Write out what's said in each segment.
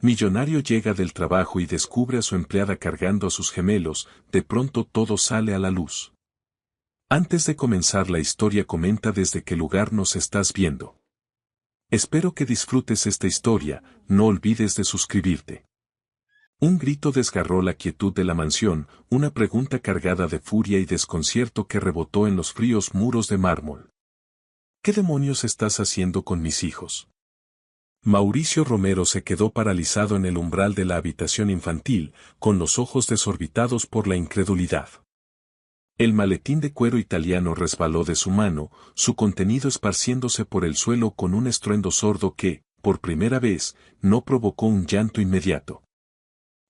Millonario llega del trabajo y descubre a su empleada cargando a sus gemelos, de pronto todo sale a la luz. Antes de comenzar la historia comenta desde qué lugar nos estás viendo. Espero que disfrutes esta historia, no olvides de suscribirte. Un grito desgarró la quietud de la mansión, una pregunta cargada de furia y desconcierto que rebotó en los fríos muros de mármol. ¿Qué demonios estás haciendo con mis hijos? Mauricio Romero se quedó paralizado en el umbral de la habitación infantil, con los ojos desorbitados por la incredulidad. El maletín de cuero italiano resbaló de su mano, su contenido esparciéndose por el suelo con un estruendo sordo que, por primera vez, no provocó un llanto inmediato.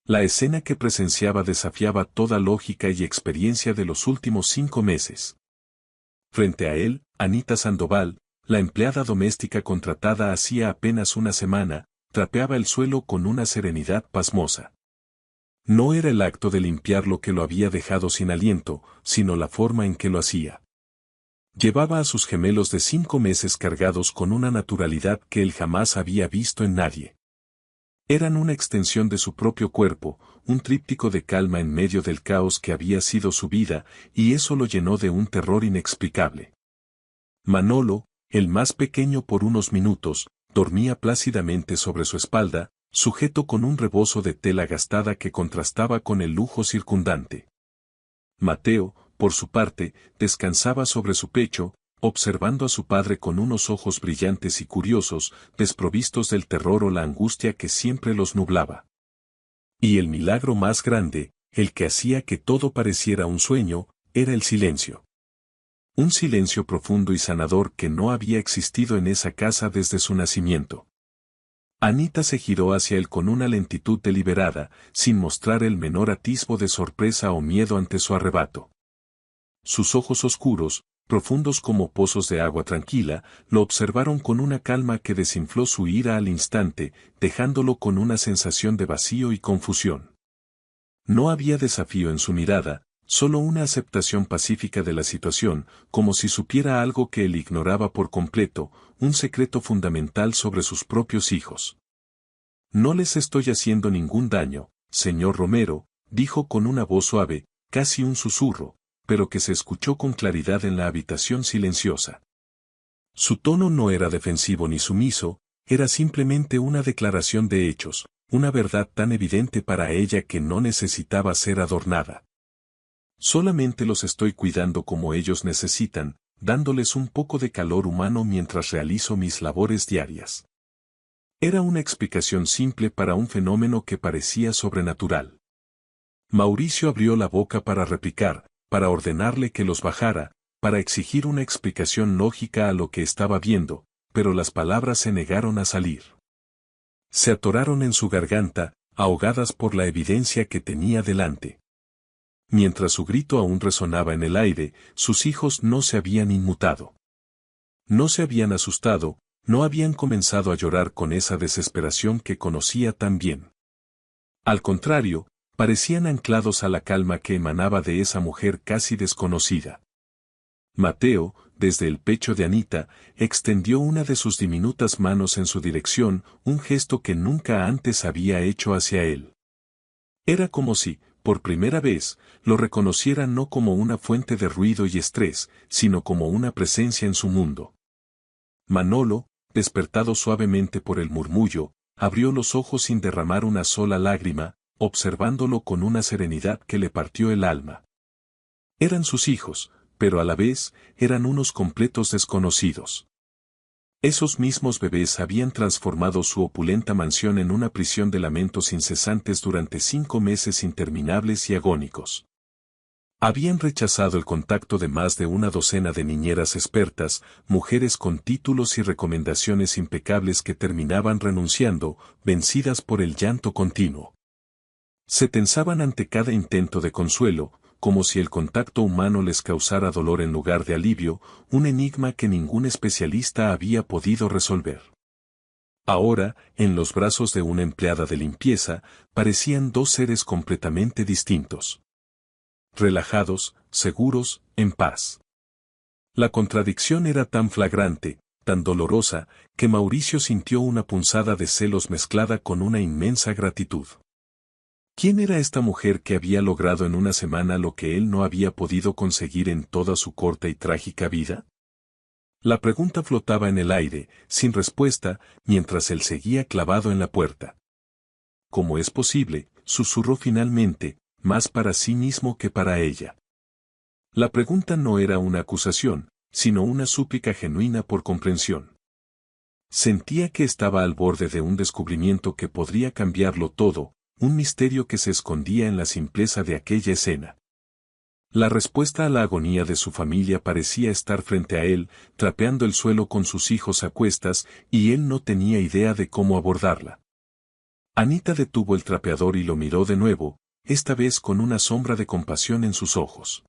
La escena que presenciaba desafiaba toda lógica y experiencia de los últimos 5 meses. Frente a él, Anita Sandoval, la empleada doméstica contratada hacía apenas una semana, trapeaba el suelo con una serenidad pasmosa. No era el acto de limpiar lo que lo había dejado sin aliento, sino la forma en que lo hacía. Llevaba a sus gemelos de 5 meses cargados con una naturalidad que él jamás había visto en nadie. Eran una extensión de su propio cuerpo, un tríptico de calma en medio del caos que había sido su vida, y eso lo llenó de un terror inexplicable. Manolo, el más pequeño por unos minutos, dormía plácidamente sobre su espalda, sujeto con un rebozo de tela gastada que contrastaba con el lujo circundante. Mateo, por su parte, descansaba sobre su pecho, observando a su padre con unos ojos brillantes y curiosos, desprovistos del terror o la angustia que siempre los nublaba. Y el milagro más grande, el que hacía que todo pareciera un sueño, era el silencio. Un silencio profundo y sanador que no había existido en esa casa desde su nacimiento. Anita se giró hacia él con una lentitud deliberada, sin mostrar el menor atisbo de sorpresa o miedo ante su arrebato. Sus ojos oscuros, profundos como pozos de agua tranquila, lo observaron con una calma que desinfló su ira al instante, dejándolo con una sensación de vacío y confusión. No había desafío en su mirada, solo una aceptación pacífica de la situación, como si supiera algo que él ignoraba por completo, un secreto fundamental sobre sus propios hijos. No les estoy haciendo ningún daño, señor Romero, dijo con una voz suave, casi un susurro, pero que se escuchó con claridad en la habitación silenciosa. Su tono no era defensivo ni sumiso, era simplemente una declaración de hechos, una verdad tan evidente para ella que no necesitaba ser adornada. Solamente los estoy cuidando como ellos necesitan, dándoles un poco de calor humano mientras realizo mis labores diarias. Era una explicación simple para un fenómeno que parecía sobrenatural. Mauricio abrió la boca para replicar, para ordenarle que los bajara, para exigir una explicación lógica a lo que estaba viendo, pero las palabras se negaron a salir. Se atoraron en su garganta, ahogadas por la evidencia que tenía delante. Mientras su grito aún resonaba en el aire, sus hijos no se habían inmutado. No se habían asustado, no habían comenzado a llorar con esa desesperación que conocía tan bien. Al contrario, parecían anclados a la calma que emanaba de esa mujer casi desconocida. Mateo, desde el pecho de Anita, extendió una de sus diminutas manos en su dirección, un gesto que nunca antes había hecho hacia él. Era como si, por primera vez, lo reconociera no como una fuente de ruido y estrés, sino como una presencia en su mundo. Manolo, despertado suavemente por el murmullo, abrió los ojos sin derramar una sola lágrima, observándolo con una serenidad que le partió el alma. Eran sus hijos, pero a la vez, eran unos completos desconocidos. Esos mismos bebés habían transformado su opulenta mansión en una prisión de lamentos incesantes durante 5 meses interminables y agónicos. Habían rechazado el contacto de más de una docena de niñeras expertas, mujeres con títulos y recomendaciones impecables que terminaban renunciando, vencidas por el llanto continuo. Se tensaban ante cada intento de consuelo, como si el contacto humano les causara dolor en lugar de alivio, un enigma que ningún especialista había podido resolver. Ahora, en los brazos de una empleada de limpieza, parecían 2 seres completamente distintos. Relajados, seguros, en paz. La contradicción era tan flagrante, tan dolorosa, que Mauricio sintió una punzada de celos mezclada con una inmensa gratitud. ¿Quién era esta mujer que había logrado en una semana lo que él no había podido conseguir en toda su corta y trágica vida? La pregunta flotaba en el aire, sin respuesta, mientras él seguía clavado en la puerta. ¿Cómo es posible?, susurró finalmente, más para sí mismo que para ella. La pregunta no era una acusación, sino una súplica genuina por comprensión. Sentía que estaba al borde de un descubrimiento que podría cambiarlo todo, un misterio que se escondía en la simpleza de aquella escena. La respuesta a la agonía de su familia parecía estar frente a él, trapeando el suelo con sus hijos a cuestas, y él no tenía idea de cómo abordarla. Anita detuvo el trapeador y lo miró de nuevo, esta vez con una sombra de compasión en sus ojos.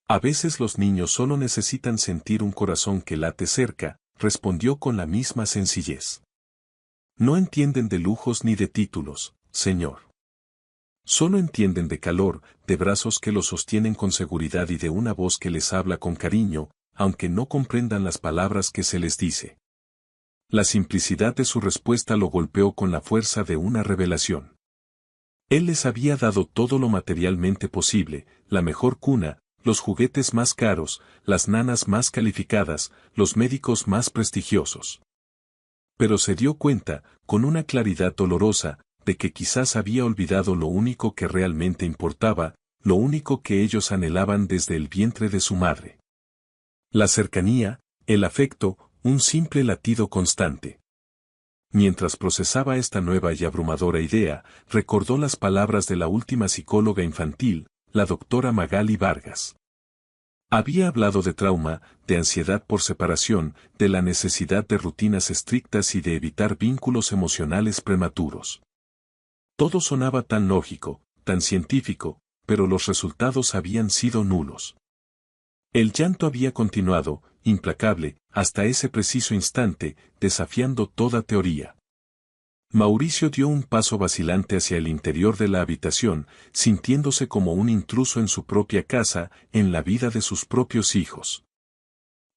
A veces los niños solo necesitan sentir un corazón que late cerca, respondió con la misma sencillez. No entienden de lujos ni de títulos, señor. Solo entienden de calor, de brazos que los sostienen con seguridad y de una voz que les habla con cariño, aunque no comprendan las palabras que se les dice. La simplicidad de su respuesta lo golpeó con la fuerza de una revelación. Él les había dado todo lo materialmente posible, la mejor cuna, los juguetes más caros, las nanas más calificadas, los médicos más prestigiosos. Pero se dio cuenta, con una claridad dolorosa, de que quizás había olvidado lo único que realmente importaba, lo único que ellos anhelaban desde el vientre de su madre. La cercanía, el afecto, un simple latido constante. Mientras procesaba esta nueva y abrumadora idea, recordó las palabras de la última psicóloga infantil, la doctora Magali Vargas. Había hablado de trauma, de ansiedad por separación, de la necesidad de rutinas estrictas y de evitar vínculos emocionales prematuros. Todo sonaba tan lógico, tan científico, pero los resultados habían sido nulos. El llanto había continuado, implacable, hasta ese preciso instante, desafiando toda teoría. Mauricio dio un paso vacilante hacia el interior de la habitación, sintiéndose como un intruso en su propia casa, en la vida de sus propios hijos.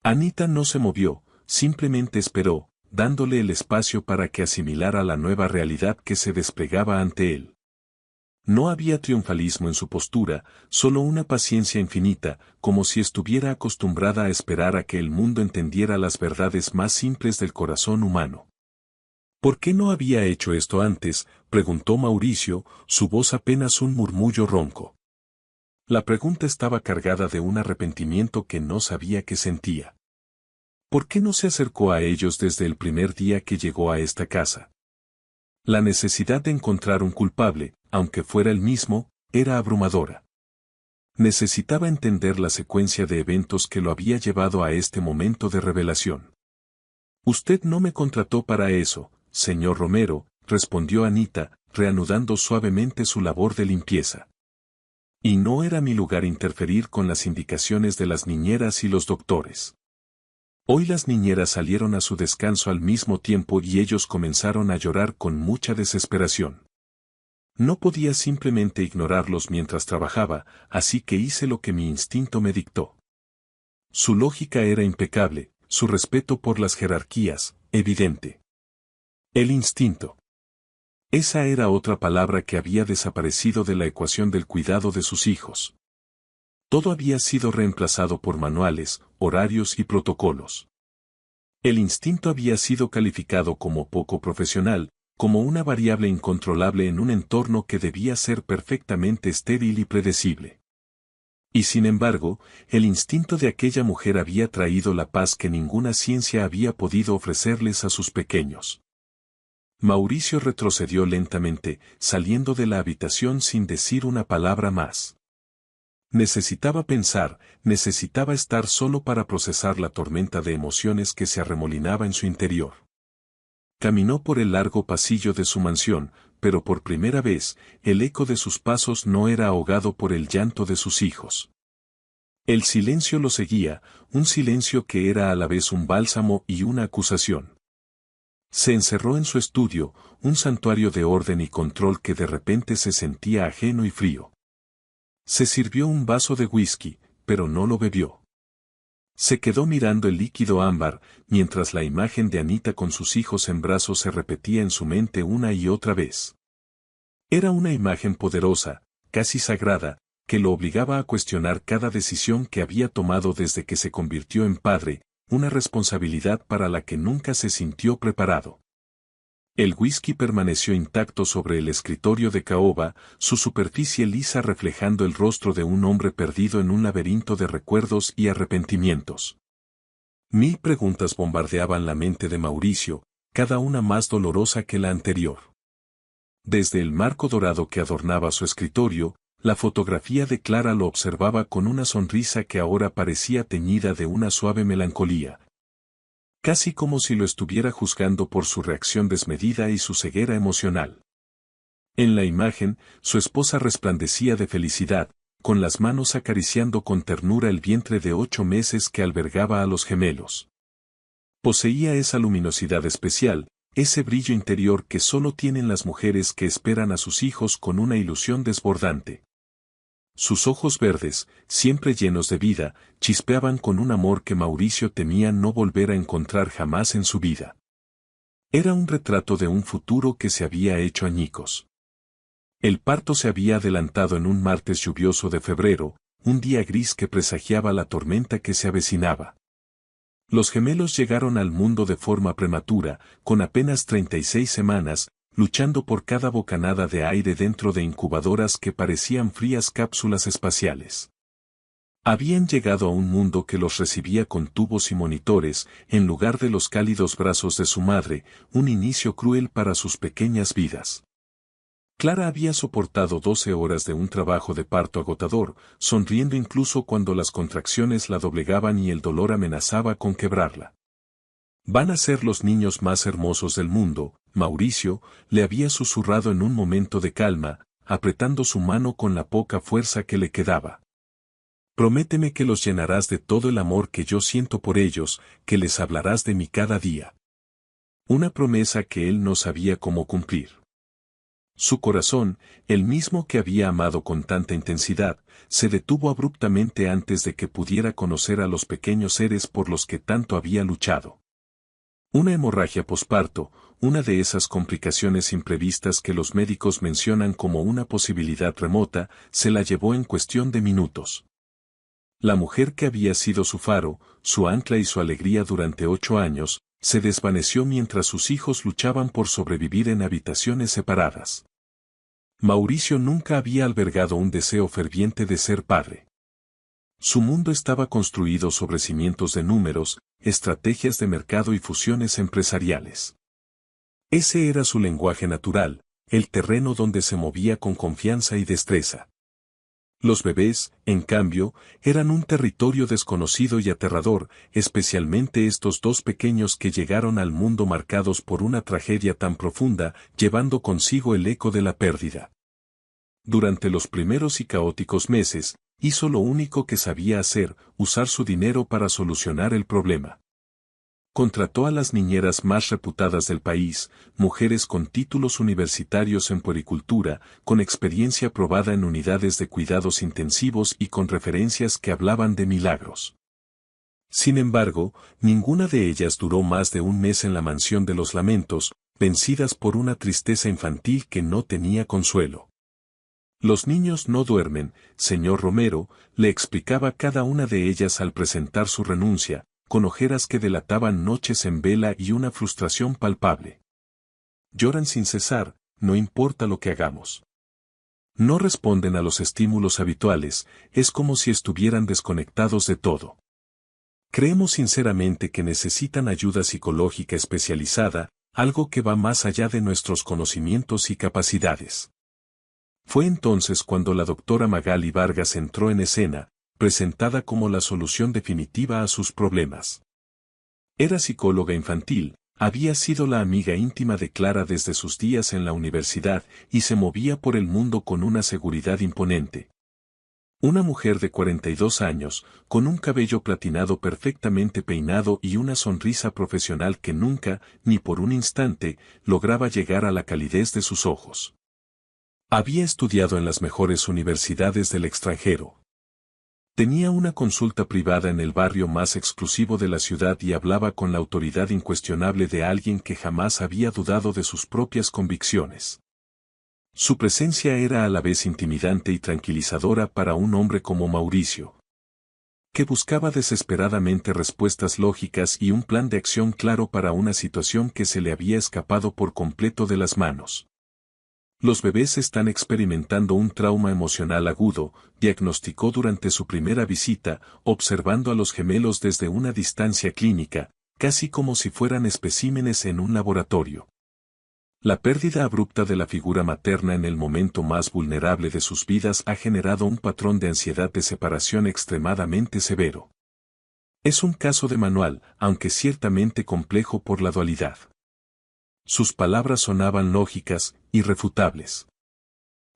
Anita no se movió, simplemente esperó, dándole el espacio para que asimilara la nueva realidad que se desplegaba ante él. No había triunfalismo en su postura, solo una paciencia infinita, como si estuviera acostumbrada a esperar a que el mundo entendiera las verdades más simples del corazón humano. ¿Por qué no había hecho esto antes?, preguntó Mauricio, su voz apenas un murmullo ronco. La pregunta estaba cargada de un arrepentimiento que no sabía que sentía. ¿Por qué no se acercó a ellos desde el primer día que llegó a esta casa? La necesidad de encontrar un culpable, aunque fuera él mismo, era abrumadora. Necesitaba entender la secuencia de eventos que lo había llevado a este momento de revelación. Usted no me contrató para eso, señor Romero, respondió Anita, reanudando suavemente su labor de limpieza. Y no era mi lugar interferir con las indicaciones de las niñeras y los doctores. Hoy las niñeras salieron a su descanso al mismo tiempo y ellos comenzaron a llorar con mucha desesperación. No podía simplemente ignorarlos mientras trabajaba, así que hice lo que mi instinto me dictó. Su lógica era impecable, su respeto por las jerarquías, evidente. El instinto. Esa era otra palabra que había desaparecido de la ecuación del cuidado de sus hijos. Todo había sido reemplazado por manuales, horarios y protocolos. El instinto había sido calificado como poco profesional, como una variable incontrolable en un entorno que debía ser perfectamente estéril y predecible. Y sin embargo, el instinto de aquella mujer había traído la paz que ninguna ciencia había podido ofrecerles a sus pequeños. Mauricio retrocedió lentamente, saliendo de la habitación sin decir una palabra más. Necesitaba pensar, necesitaba estar solo para procesar la tormenta de emociones que se arremolinaba en su interior. Caminó por el largo pasillo de su mansión, pero por primera vez, el eco de sus pasos no era ahogado por el llanto de sus hijos. El silencio lo seguía, un silencio que era a la vez un bálsamo y una acusación. Se encerró en su estudio, un santuario de orden y control que de repente se sentía ajeno y frío. Se sirvió un vaso de whisky, pero no lo bebió. Se quedó mirando el líquido ámbar, mientras la imagen de Anita con sus hijos en brazos se repetía en su mente una y otra vez. Era una imagen poderosa, casi sagrada, que lo obligaba a cuestionar cada decisión que había tomado desde que se convirtió en padre, una responsabilidad para la que nunca se sintió preparado. El whisky permaneció intacto sobre el escritorio de caoba, su superficie lisa reflejando el rostro de un hombre perdido en un laberinto de recuerdos y arrepentimientos. 1000 preguntas bombardeaban la mente de Mauricio, cada una más dolorosa que la anterior. Desde el marco dorado que adornaba su escritorio, la fotografía de Clara lo observaba con una sonrisa que ahora parecía teñida de una suave melancolía. Casi como si lo estuviera juzgando por su reacción desmedida y su ceguera emocional. En la imagen, su esposa resplandecía de felicidad, con las manos acariciando con ternura el vientre de 8 meses que albergaba a los gemelos. Poseía esa luminosidad especial, ese brillo interior que solo tienen las mujeres que esperan a sus hijos con una ilusión desbordante. Sus ojos verdes, siempre llenos de vida, chispeaban con un amor que Mauricio temía no volver a encontrar jamás en su vida. Era un retrato de un futuro que se había hecho añicos. El parto se había adelantado en un martes lluvioso de febrero, un día gris que presagiaba la tormenta que se avecinaba. Los gemelos llegaron al mundo de forma prematura, con apenas 36 semanas, luchando por cada bocanada de aire dentro de incubadoras que parecían frías cápsulas espaciales. Habían llegado a un mundo que los recibía con tubos y monitores, en lugar de los cálidos brazos de su madre, un inicio cruel para sus pequeñas vidas. Clara había soportado 12 horas de un trabajo de parto agotador, sonriendo incluso cuando las contracciones la doblegaban y el dolor amenazaba con quebrarla. Van a ser los niños más hermosos del mundo, Mauricio, le había susurrado en un momento de calma, apretando su mano con la poca fuerza que le quedaba. Prométeme que los llenarás de todo el amor que yo siento por ellos, que les hablarás de mí cada día. Una promesa que él no sabía cómo cumplir. Su corazón, el mismo que había amado con tanta intensidad, se detuvo abruptamente antes de que pudiera conocer a los pequeños seres por los que tanto había luchado. Una hemorragia posparto, una de esas complicaciones imprevistas que los médicos mencionan como una posibilidad remota, se la llevó en cuestión de minutos. La mujer que había sido su faro, su ancla y su alegría durante 8 años, se desvaneció mientras sus hijos luchaban por sobrevivir en habitaciones separadas. Mauricio nunca había albergado un deseo ferviente de ser padre. Su mundo estaba construido sobre cimientos de números, estrategias de mercado y fusiones empresariales. Ese era su lenguaje natural, el terreno donde se movía con confianza y destreza. Los bebés, en cambio, eran un territorio desconocido y aterrador, especialmente estos 2 pequeños que llegaron al mundo marcados por una tragedia tan profunda, llevando consigo el eco de la pérdida. Durante los primeros y caóticos meses, hizo lo único que sabía hacer, usar su dinero para solucionar el problema. Contrató a las niñeras más reputadas del país, mujeres con títulos universitarios en puericultura, con experiencia probada en unidades de cuidados intensivos y con referencias que hablaban de milagros. Sin embargo, ninguna de ellas duró más de un mes en la mansión de los lamentos, vencidas por una tristeza infantil que no tenía consuelo. Los niños no duermen, señor Romero, le explicaba cada una de ellas al presentar su renuncia, con ojeras que delataban noches en vela y una frustración palpable. Lloran sin cesar, no importa lo que hagamos. No responden a los estímulos habituales, es como si estuvieran desconectados de todo. Creemos sinceramente que necesitan ayuda psicológica especializada, algo que va más allá de nuestros conocimientos y capacidades. Fue entonces cuando la doctora Magali Vargas entró en escena, presentada como la solución definitiva a sus problemas. Era psicóloga infantil, había sido la amiga íntima de Clara desde sus días en la universidad y se movía por el mundo con una seguridad imponente. Una mujer de 42 años, con un cabello platinado perfectamente peinado y una sonrisa profesional que nunca, ni por un instante, lograba llegar a la calidez de sus ojos. Había estudiado en las mejores universidades del extranjero. Tenía una consulta privada en el barrio más exclusivo de la ciudad y hablaba con la autoridad incuestionable de alguien que jamás había dudado de sus propias convicciones. Su presencia era a la vez intimidante y tranquilizadora para un hombre como Mauricio, que buscaba desesperadamente respuestas lógicas y un plan de acción claro para una situación que se le había escapado por completo de las manos. Los bebés están experimentando un trauma emocional agudo, diagnosticó durante su primera visita, observando a los gemelos desde una distancia clínica, casi como si fueran especímenes en un laboratorio. La pérdida abrupta de la figura materna en el momento más vulnerable de sus vidas ha generado un patrón de ansiedad de separación extremadamente severo. Es un caso de manual, aunque ciertamente complejo por la dualidad. Sus palabras sonaban lógicas, irrefutables.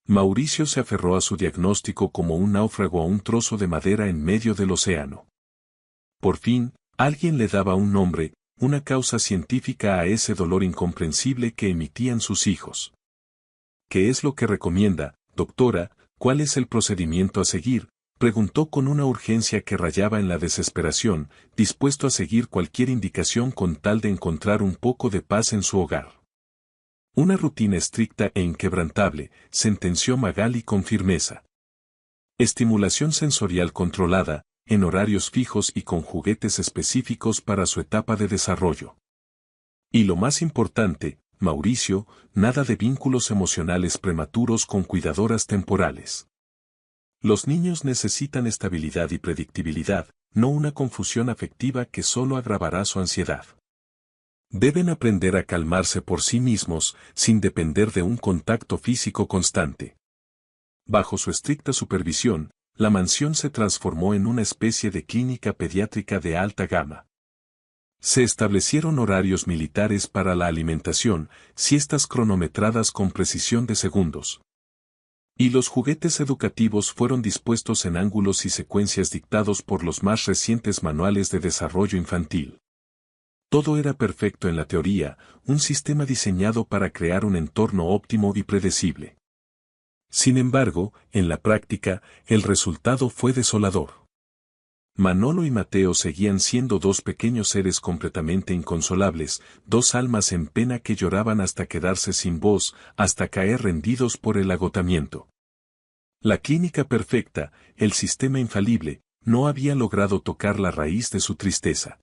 Mauricio se aferró a su diagnóstico como un náufrago a un trozo de madera en medio del océano. Por fin, alguien le daba un nombre, una causa científica a ese dolor incomprensible que emitían sus hijos. ¿Qué es lo que recomienda, doctora? ¿Cuál es el procedimiento a seguir?, preguntó con una urgencia que rayaba en la desesperación, dispuesto a seguir cualquier indicación con tal de encontrar un poco de paz en su hogar. Una rutina estricta e inquebrantable, sentenció Magali con firmeza. Estimulación sensorial controlada, en horarios fijos y con juguetes específicos para su etapa de desarrollo. Y lo más importante, Mauricio, nada de vínculos emocionales prematuros con cuidadoras temporales. Los niños necesitan estabilidad y predictibilidad, no una confusión afectiva que solo agravará su ansiedad. Deben aprender a calmarse por sí mismos, sin depender de un contacto físico constante. Bajo su estricta supervisión, la mansión se transformó en una especie de clínica pediátrica de alta gama. Se establecieron horarios militares para la alimentación, siestas cronometradas con precisión de segundos. Y los juguetes educativos fueron dispuestos en ángulos y secuencias dictados por los más recientes manuales de desarrollo infantil. Todo era perfecto en la teoría, un sistema diseñado para crear un entorno óptimo y predecible. Sin embargo, en la práctica, el resultado fue desolador. Manolo y Mateo seguían siendo dos pequeños seres completamente inconsolables, dos almas en pena que lloraban hasta quedarse sin voz, hasta caer rendidos por el agotamiento. La clínica perfecta, el sistema infalible, no había logrado tocar la raíz de su tristeza.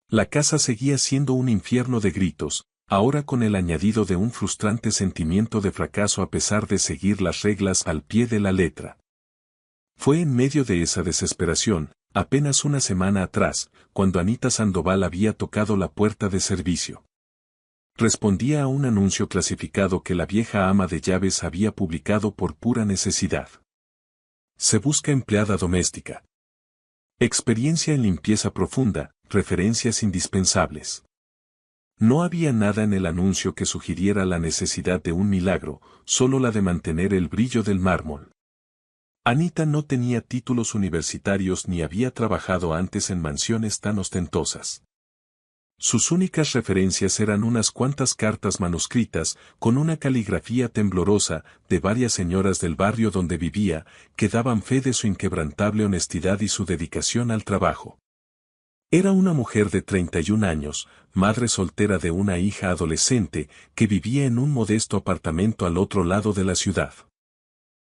La casa seguía siendo un infierno de gritos, ahora con el añadido de un frustrante sentimiento de fracaso a pesar de seguir las reglas al pie de la letra. Fue en medio de esa desesperación, apenas una semana atrás, cuando Anita Sandoval había tocado la puerta de servicio. Respondía a un anuncio clasificado que la vieja ama de llaves había publicado por pura necesidad. Se busca empleada doméstica. Experiencia en limpieza profunda, referencias indispensables. No había nada en el anuncio que sugiriera la necesidad de un milagro, solo la de mantener el brillo del mármol. Anita no tenía títulos universitarios ni había trabajado antes en mansiones tan ostentosas. Sus únicas referencias eran unas cuantas cartas manuscritas, con una caligrafía temblorosa, de varias señoras del barrio donde vivía, que daban fe de su inquebrantable honestidad y su dedicación al trabajo. Era una mujer de 31 años, madre soltera de una hija adolescente, que vivía en un modesto apartamento al otro lado de la ciudad.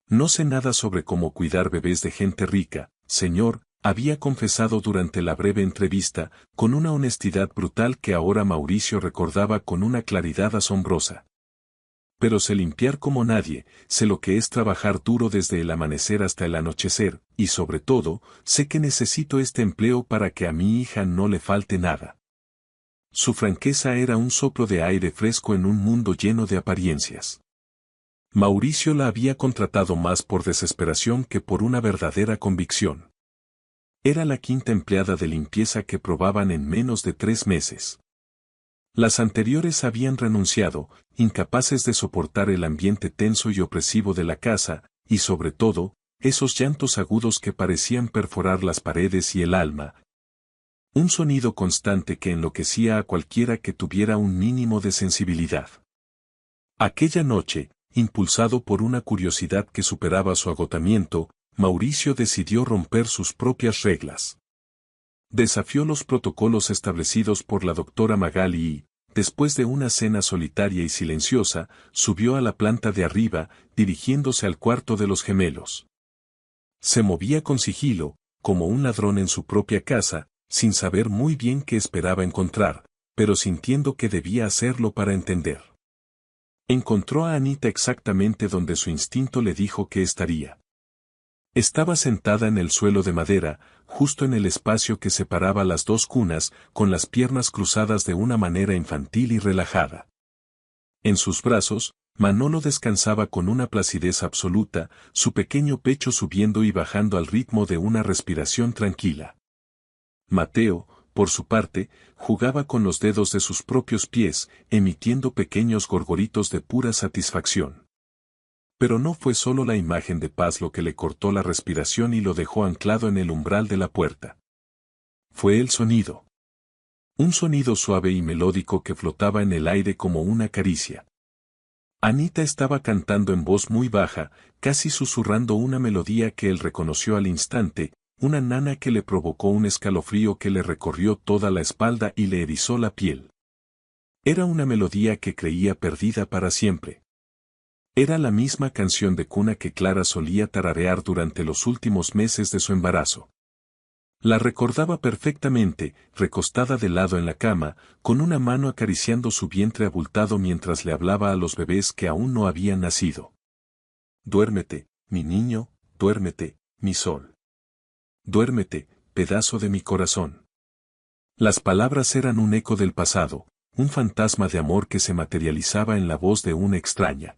No sé nada sobre cómo cuidar bebés de gente rica, señor, había confesado durante la breve entrevista, con una honestidad brutal que ahora Mauricio recordaba con una claridad asombrosa. Pero sé limpiar como nadie, sé lo que es trabajar duro desde el amanecer hasta el anochecer, y sobre todo, sé que necesito este empleo para que a mi hija no le falte nada. Su franqueza era un soplo de aire fresco en un mundo lleno de apariencias. Mauricio la había contratado más por desesperación que por una verdadera convicción. Era la quinta empleada de limpieza que probaban en menos de 3 meses. Las anteriores habían renunciado, incapaces de soportar el ambiente tenso y opresivo de la casa, y sobre todo, esos llantos agudos que parecían perforar las paredes y el alma. Un sonido constante que enloquecía a cualquiera que tuviera un mínimo de sensibilidad. Aquella noche, impulsado por una curiosidad que superaba su agotamiento, Mauricio decidió romper sus propias reglas. Desafió los protocolos establecidos por la doctora Magali y, después de una cena solitaria y silenciosa, subió a la planta de arriba, dirigiéndose al cuarto de los gemelos. Se movía con sigilo, como un ladrón en su propia casa, sin saber muy bien qué esperaba encontrar, pero sintiendo que debía hacerlo para entender. Encontró a Anita exactamente donde su instinto le dijo que estaría. Estaba sentada en el suelo de madera, justo en el espacio que separaba las dos cunas, con las piernas cruzadas de una manera infantil y relajada. En sus brazos, Manolo descansaba con una placidez absoluta, su pequeño pecho subiendo y bajando al ritmo de una respiración tranquila. Mateo, por su parte, jugaba con los dedos de sus propios pies, emitiendo pequeños gorgoritos de pura satisfacción. Pero no fue solo la imagen de paz lo que le cortó la respiración y lo dejó anclado en el umbral de la puerta. Fue el sonido. Un sonido suave y melódico que flotaba en el aire como una caricia. Anita estaba cantando en voz muy baja, casi susurrando una melodía que él reconoció al instante, una nana que le provocó un escalofrío que le recorrió toda la espalda y le erizó la piel. Era una melodía que creía perdida para siempre. Era la misma canción de cuna que Clara solía tararear durante los últimos meses de su embarazo. La recordaba perfectamente, recostada de lado en la cama, con una mano acariciando su vientre abultado mientras le hablaba a los bebés que aún no habían nacido. Duérmete, mi niño, duérmete, mi sol. Duérmete, pedazo de mi corazón. Las palabras eran un eco del pasado, un fantasma de amor que se materializaba en la voz de una extraña.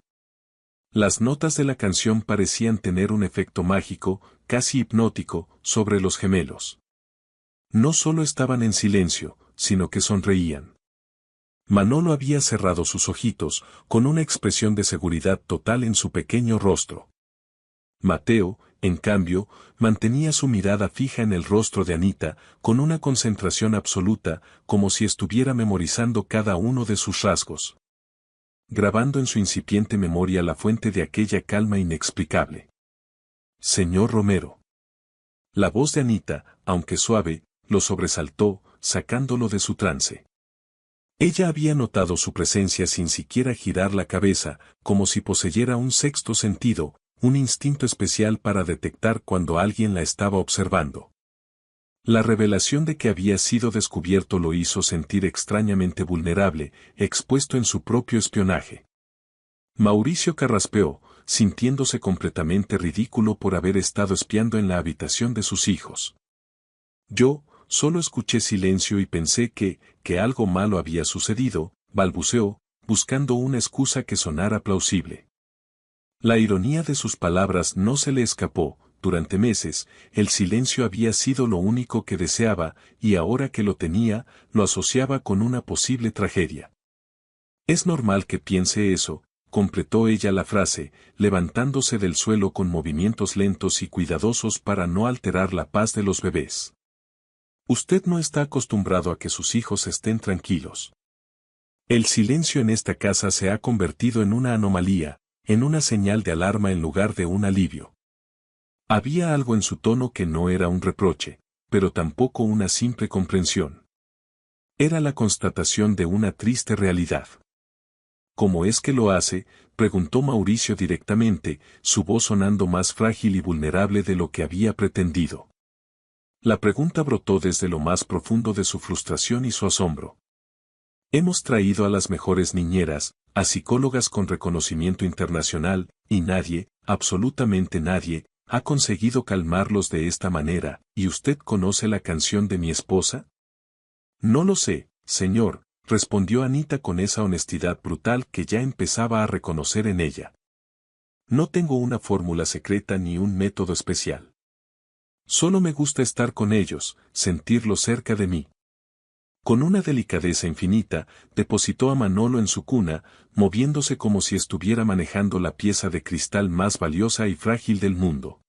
Las notas de la canción parecían tener un efecto mágico, casi hipnótico, sobre los gemelos. No solo estaban en silencio, sino que sonreían. Manolo había cerrado sus ojitos, con una expresión de seguridad total en su pequeño rostro. Mateo, en cambio, mantenía su mirada fija en el rostro de Anita, con una concentración absoluta, como si estuviera memorizando cada uno de sus rasgos, grabando en su incipiente memoria la fuente de aquella calma inexplicable. Señor Romero. La voz de Anita, aunque suave, lo sobresaltó, sacándolo de su trance. Ella había notado su presencia sin siquiera girar la cabeza, como si poseyera un sexto sentido, un instinto especial para detectar cuando alguien la estaba observando. La revelación de que había sido descubierto lo hizo sentir extrañamente vulnerable, expuesto en su propio espionaje. Mauricio carraspeó, sintiéndose completamente ridículo por haber estado espiando en la habitación de sus hijos. Yo, solo escuché silencio y pensé que algo malo había sucedido, balbuceó, buscando una excusa que sonara plausible. La ironía de sus palabras no se le escapó. Durante meses, el silencio había sido lo único que deseaba, y ahora que lo tenía, lo asociaba con una posible tragedia. Es normal que piense eso, completó ella la frase, levantándose del suelo con movimientos lentos y cuidadosos para no alterar la paz de los bebés. Usted no está acostumbrado a que sus hijos estén tranquilos. El silencio en esta casa se ha convertido en una anomalía, en una señal de alarma en lugar de un alivio. Había algo en su tono que no era un reproche, pero tampoco una simple comprensión. Era la constatación de una triste realidad. ¿Cómo es que lo hace?, preguntó Mauricio directamente, su voz sonando más frágil y vulnerable de lo que había pretendido. La pregunta brotó desde lo más profundo de su frustración y su asombro. Hemos traído a las mejores niñeras, a psicólogas con reconocimiento internacional, y nadie, absolutamente nadie, ha conseguido calmarlos de esta manera. ¿Y usted conoce la canción de mi esposa? No lo sé, señor, respondió Anita con esa honestidad brutal que ya empezaba a reconocer en ella. No tengo una fórmula secreta ni un método especial. Solo me gusta estar con ellos, sentirlos cerca de mí. Con una delicadeza infinita, depositó a Manolo en su cuna, moviéndose como si estuviera manejando la pieza de cristal más valiosa y frágil del mundo.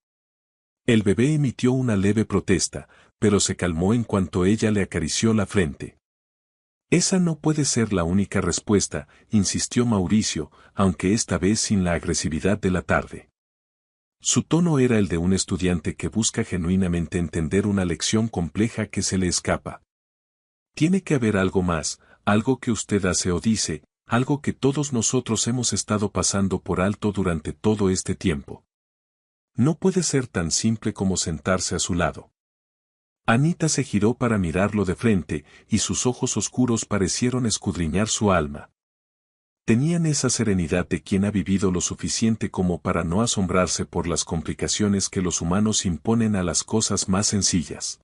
El bebé emitió una leve protesta, pero se calmó en cuanto ella le acarició la frente. Esa no puede ser la única respuesta, insistió Mauricio, aunque esta vez sin la agresividad de la tarde. Su tono era el de un estudiante que busca genuinamente entender una lección compleja que se le escapa. Tiene que haber algo más, algo que usted hace o dice, algo que todos nosotros hemos estado pasando por alto durante todo este tiempo. No puede ser tan simple como sentarse a su lado. Anita se giró para mirarlo de frente, y sus ojos oscuros parecieron escudriñar su alma. Tenían esa serenidad de quien ha vivido lo suficiente como para no asombrarse por las complicaciones que los humanos imponen a las cosas más sencillas.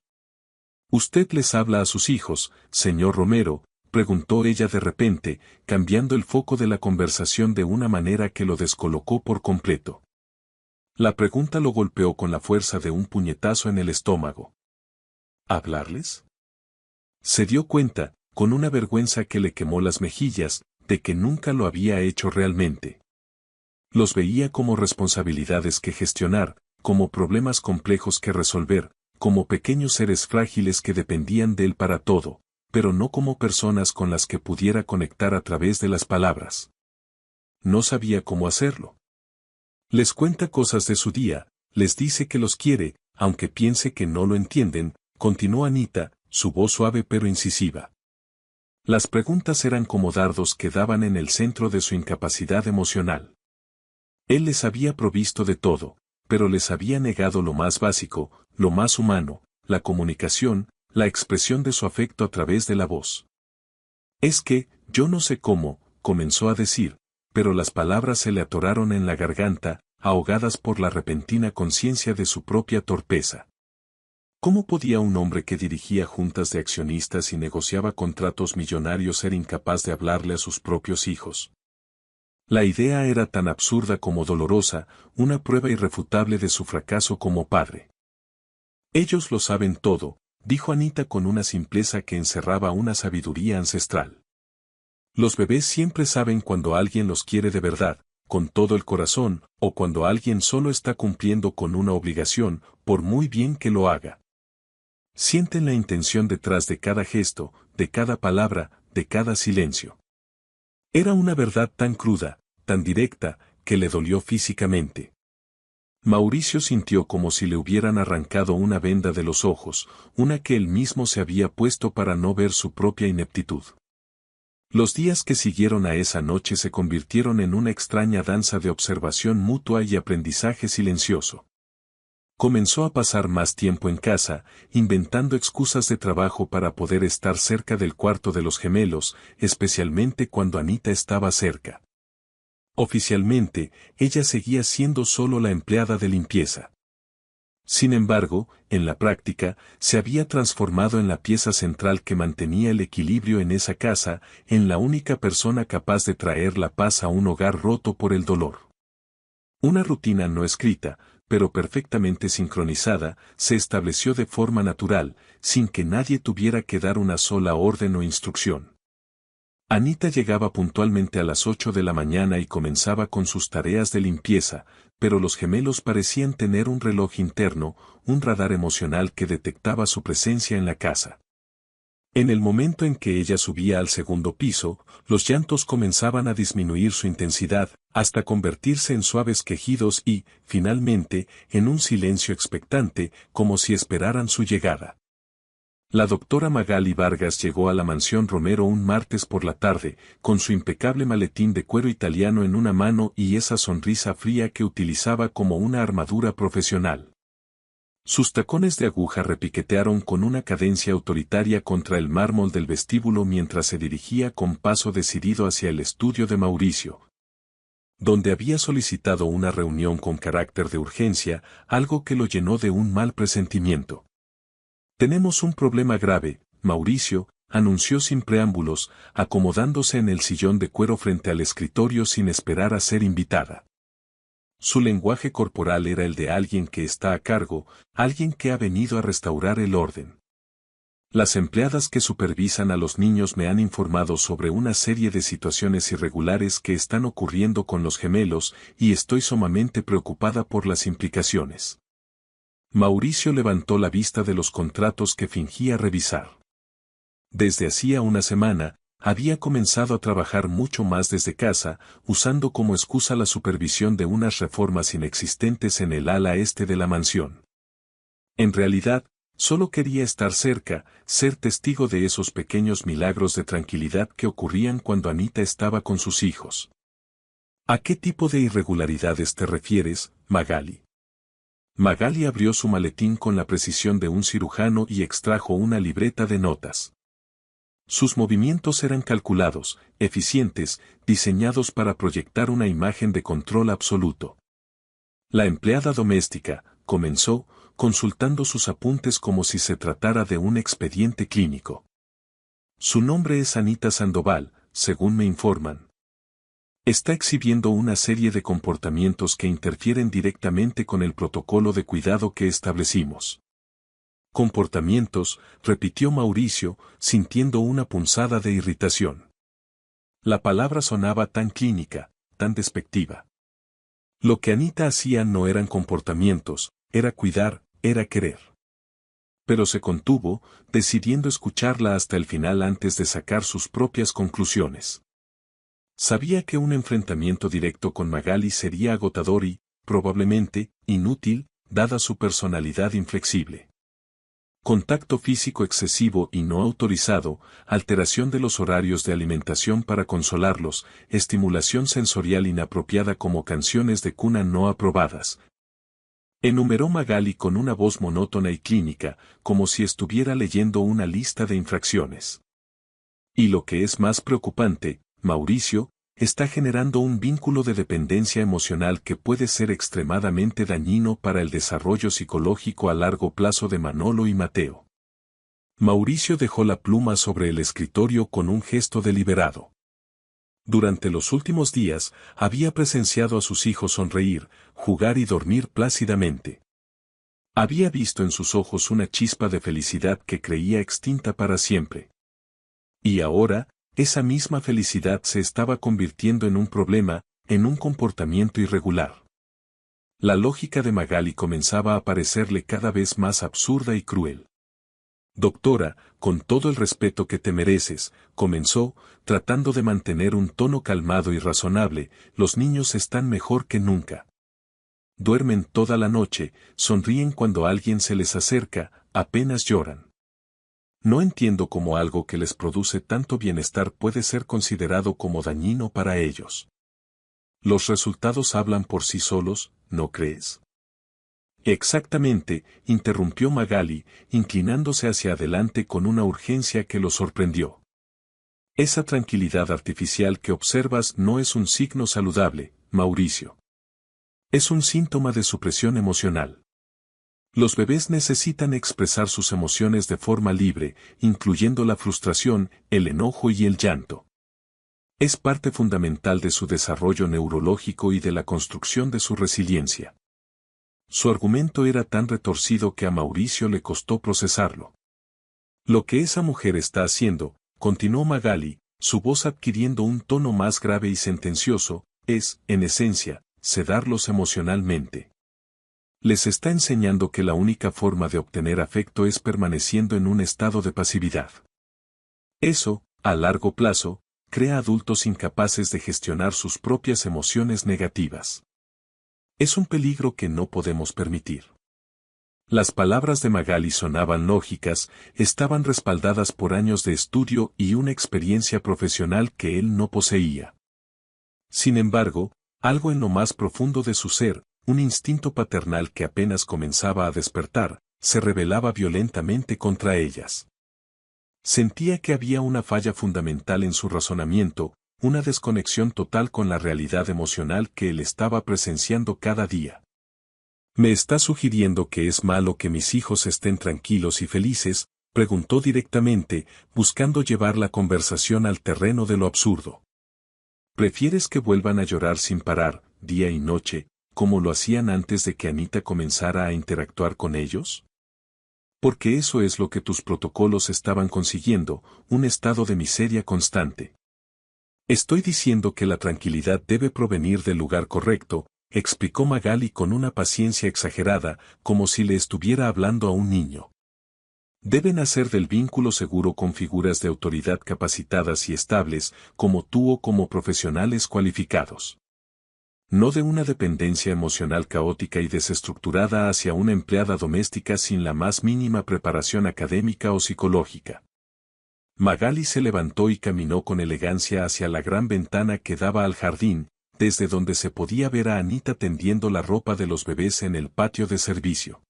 «¿Usted les habla a sus hijos, señor Romero?», preguntó ella de repente, cambiando el foco de la conversación de una manera que lo descolocó por completo. La pregunta lo golpeó con la fuerza de un puñetazo en el estómago. ¿Hablarles? Se dio cuenta, con una vergüenza que le quemó las mejillas, de que nunca lo había hecho realmente. Los veía como responsabilidades que gestionar, como problemas complejos que resolver, como pequeños seres frágiles que dependían de él para todo, pero no como personas con las que pudiera conectar a través de las palabras. No sabía cómo hacerlo. Les cuenta cosas de su día, les dice que los quiere, aunque piense que no lo entienden, continuó Anita, su voz suave pero incisiva. Las preguntas eran como dardos que daban en el centro de su incapacidad emocional. Él les había provisto de todo, pero les había negado lo más básico, lo más humano, la comunicación, la expresión de su afecto a través de la voz. «Es que, yo no sé cómo», comenzó a decir, pero las palabras se le atoraron en la garganta, ahogadas por la repentina conciencia de su propia torpeza. ¿Cómo podía un hombre que dirigía juntas de accionistas y negociaba contratos millonarios ser incapaz de hablarle a sus propios hijos? La idea era tan absurda como dolorosa, una prueba irrefutable de su fracaso como padre. «Ellos lo saben todo», dijo Anita con una simpleza que encerraba una sabiduría ancestral. «Los bebés siempre saben cuando alguien los quiere de verdad, con todo el corazón, o cuando alguien solo está cumpliendo con una obligación, por muy bien que lo haga. Sienten la intención detrás de cada gesto, de cada palabra, de cada silencio». Era una verdad tan cruda, tan directa, que le dolió físicamente. Mauricio sintió como si le hubieran arrancado una venda de los ojos, una que él mismo se había puesto para no ver su propia ineptitud. Los días que siguieron a esa noche se convirtieron en una extraña danza de observación mutua y aprendizaje silencioso. Comenzó a pasar más tiempo en casa, inventando excusas de trabajo para poder estar cerca del cuarto de los gemelos, especialmente cuando Anita estaba cerca. Oficialmente, ella seguía siendo solo la empleada de limpieza. Sin embargo, en la práctica, se había transformado en la pieza central que mantenía el equilibrio en esa casa, en la única persona capaz de traer la paz a un hogar roto por el dolor. Una rutina no escrita, pero perfectamente sincronizada, se estableció de forma natural, sin que nadie tuviera que dar una sola orden o instrucción. Anita llegaba puntualmente a las 8 de la mañana y comenzaba con sus tareas de limpieza, pero los gemelos parecían tener un reloj interno, un radar emocional que detectaba su presencia en la casa. En el momento en que ella subía al segundo piso, los llantos comenzaban a disminuir su intensidad, hasta convertirse en suaves quejidos y, finalmente, en un silencio expectante, como si esperaran su llegada. La doctora Magali Vargas llegó a la mansión Romero un martes por la tarde, con su impecable maletín de cuero italiano en una mano y esa sonrisa fría que utilizaba como una armadura profesional. Sus tacones de aguja repiquetearon con una cadencia autoritaria contra el mármol del vestíbulo mientras se dirigía con paso decidido hacia el estudio de Mauricio, donde había solicitado una reunión con carácter de urgencia, algo que lo llenó de un mal presentimiento. «Tenemos un problema grave, Mauricio», anunció sin preámbulos, acomodándose en el sillón de cuero frente al escritorio sin esperar a ser invitada. Su lenguaje corporal era el de alguien que está a cargo, alguien que ha venido a restaurar el orden. «Las empleadas que supervisan a los niños me han informado sobre una serie de situaciones irregulares que están ocurriendo con los gemelos y estoy sumamente preocupada por las implicaciones». Mauricio levantó la vista de los contratos que fingía revisar. Desde hacía una semana, había comenzado a trabajar mucho más desde casa, usando como excusa la supervisión de unas reformas inexistentes en el ala este de la mansión. En realidad, solo quería estar cerca, ser testigo de esos pequeños milagros de tranquilidad que ocurrían cuando Anita estaba con sus hijos. ¿A qué tipo de irregularidades te refieres, Magali? Magali abrió su maletín con la precisión de un cirujano y extrajo una libreta de notas. Sus movimientos eran calculados, eficientes, diseñados para proyectar una imagen de control absoluto. La empleada doméstica, comenzó, consultando sus apuntes como si se tratara de un expediente clínico. Su nombre es Anita Sandoval, según me informan. Está exhibiendo una serie de comportamientos que interfieren directamente con el protocolo de cuidado que establecimos. Comportamientos, repitió Mauricio, sintiendo una punzada de irritación. La palabra sonaba tan clínica, tan despectiva. Lo que Anita hacía no eran comportamientos, era cuidar, era querer. Pero se contuvo, decidiendo escucharla hasta el final antes de sacar sus propias conclusiones. Sabía que un enfrentamiento directo con Magali sería agotador y, probablemente, inútil, dada su personalidad inflexible. Contacto físico excesivo y no autorizado, alteración de los horarios de alimentación para consolarlos, estimulación sensorial inapropiada como canciones de cuna no aprobadas. Enumeró Magali con una voz monótona y clínica, como si estuviera leyendo una lista de infracciones. Y lo que es más preocupante, Mauricio, está generando un vínculo de dependencia emocional que puede ser extremadamente dañino para el desarrollo psicológico a largo plazo de Manolo y Mateo. Mauricio dejó la pluma sobre el escritorio con un gesto deliberado. Durante los últimos días, había presenciado a sus hijos sonreír, jugar y dormir plácidamente. Había visto en sus ojos una chispa de felicidad que creía extinta para siempre. Y ahora, esa misma felicidad se estaba convirtiendo en un problema, en un comportamiento irregular. La lógica de Magali comenzaba a parecerle cada vez más absurda y cruel. Doctora, con todo el respeto que te mereces, comenzó, tratando de mantener un tono calmado y razonable, los niños están mejor que nunca. Duermen toda la noche, sonríen cuando alguien se les acerca, apenas lloran. No entiendo cómo algo que les produce tanto bienestar puede ser considerado como dañino para ellos. Los resultados hablan por sí solos, ¿no crees? Exactamente, interrumpió Magali, inclinándose hacia adelante con una urgencia que lo sorprendió. Esa tranquilidad artificial que observas no es un signo saludable, Mauricio. Es un síntoma de supresión emocional. Los bebés necesitan expresar sus emociones de forma libre, incluyendo la frustración, el enojo y el llanto. Es parte fundamental de su desarrollo neurológico y de la construcción de su resiliencia. Su argumento era tan retorcido que a Mauricio le costó procesarlo. Lo que esa mujer está haciendo, continuó Magali, su voz adquiriendo un tono más grave y sentencioso, es, en esencia, sedarlos emocionalmente. Les está enseñando que la única forma de obtener afecto es permaneciendo en un estado de pasividad. Eso, a largo plazo, crea adultos incapaces de gestionar sus propias emociones negativas. Es un peligro que no podemos permitir. Las palabras de Magali sonaban lógicas, estaban respaldadas por años de estudio y una experiencia profesional que él no poseía. Sin embargo, algo en lo más profundo de su ser, un instinto paternal que apenas comenzaba a despertar, se rebelaba violentamente contra ellas. Sentía que había una falla fundamental en su razonamiento, una desconexión total con la realidad emocional que él estaba presenciando cada día. ¿Me está sugiriendo que es malo que mis hijos estén tranquilos y felices?, preguntó directamente, buscando llevar la conversación al terreno de lo absurdo. ¿Prefieres que vuelvan a llorar sin parar, día y noche, como lo hacían antes de que Anita comenzara a interactuar con ellos? Porque eso es lo que tus protocolos estaban consiguiendo, un estado de miseria constante. Estoy diciendo que la tranquilidad debe provenir del lugar correcto, explicó Magali con una paciencia exagerada, como si le estuviera hablando a un niño. Deben hacer del vínculo seguro con figuras de autoridad capacitadas y estables, como tú o como profesionales cualificados. No de una dependencia emocional caótica y desestructurada hacia una empleada doméstica sin la más mínima preparación académica o psicológica. Magali se levantó y caminó con elegancia hacia la gran ventana que daba al jardín, desde donde se podía ver a Anita tendiendo la ropa de los bebés en el patio de servicio.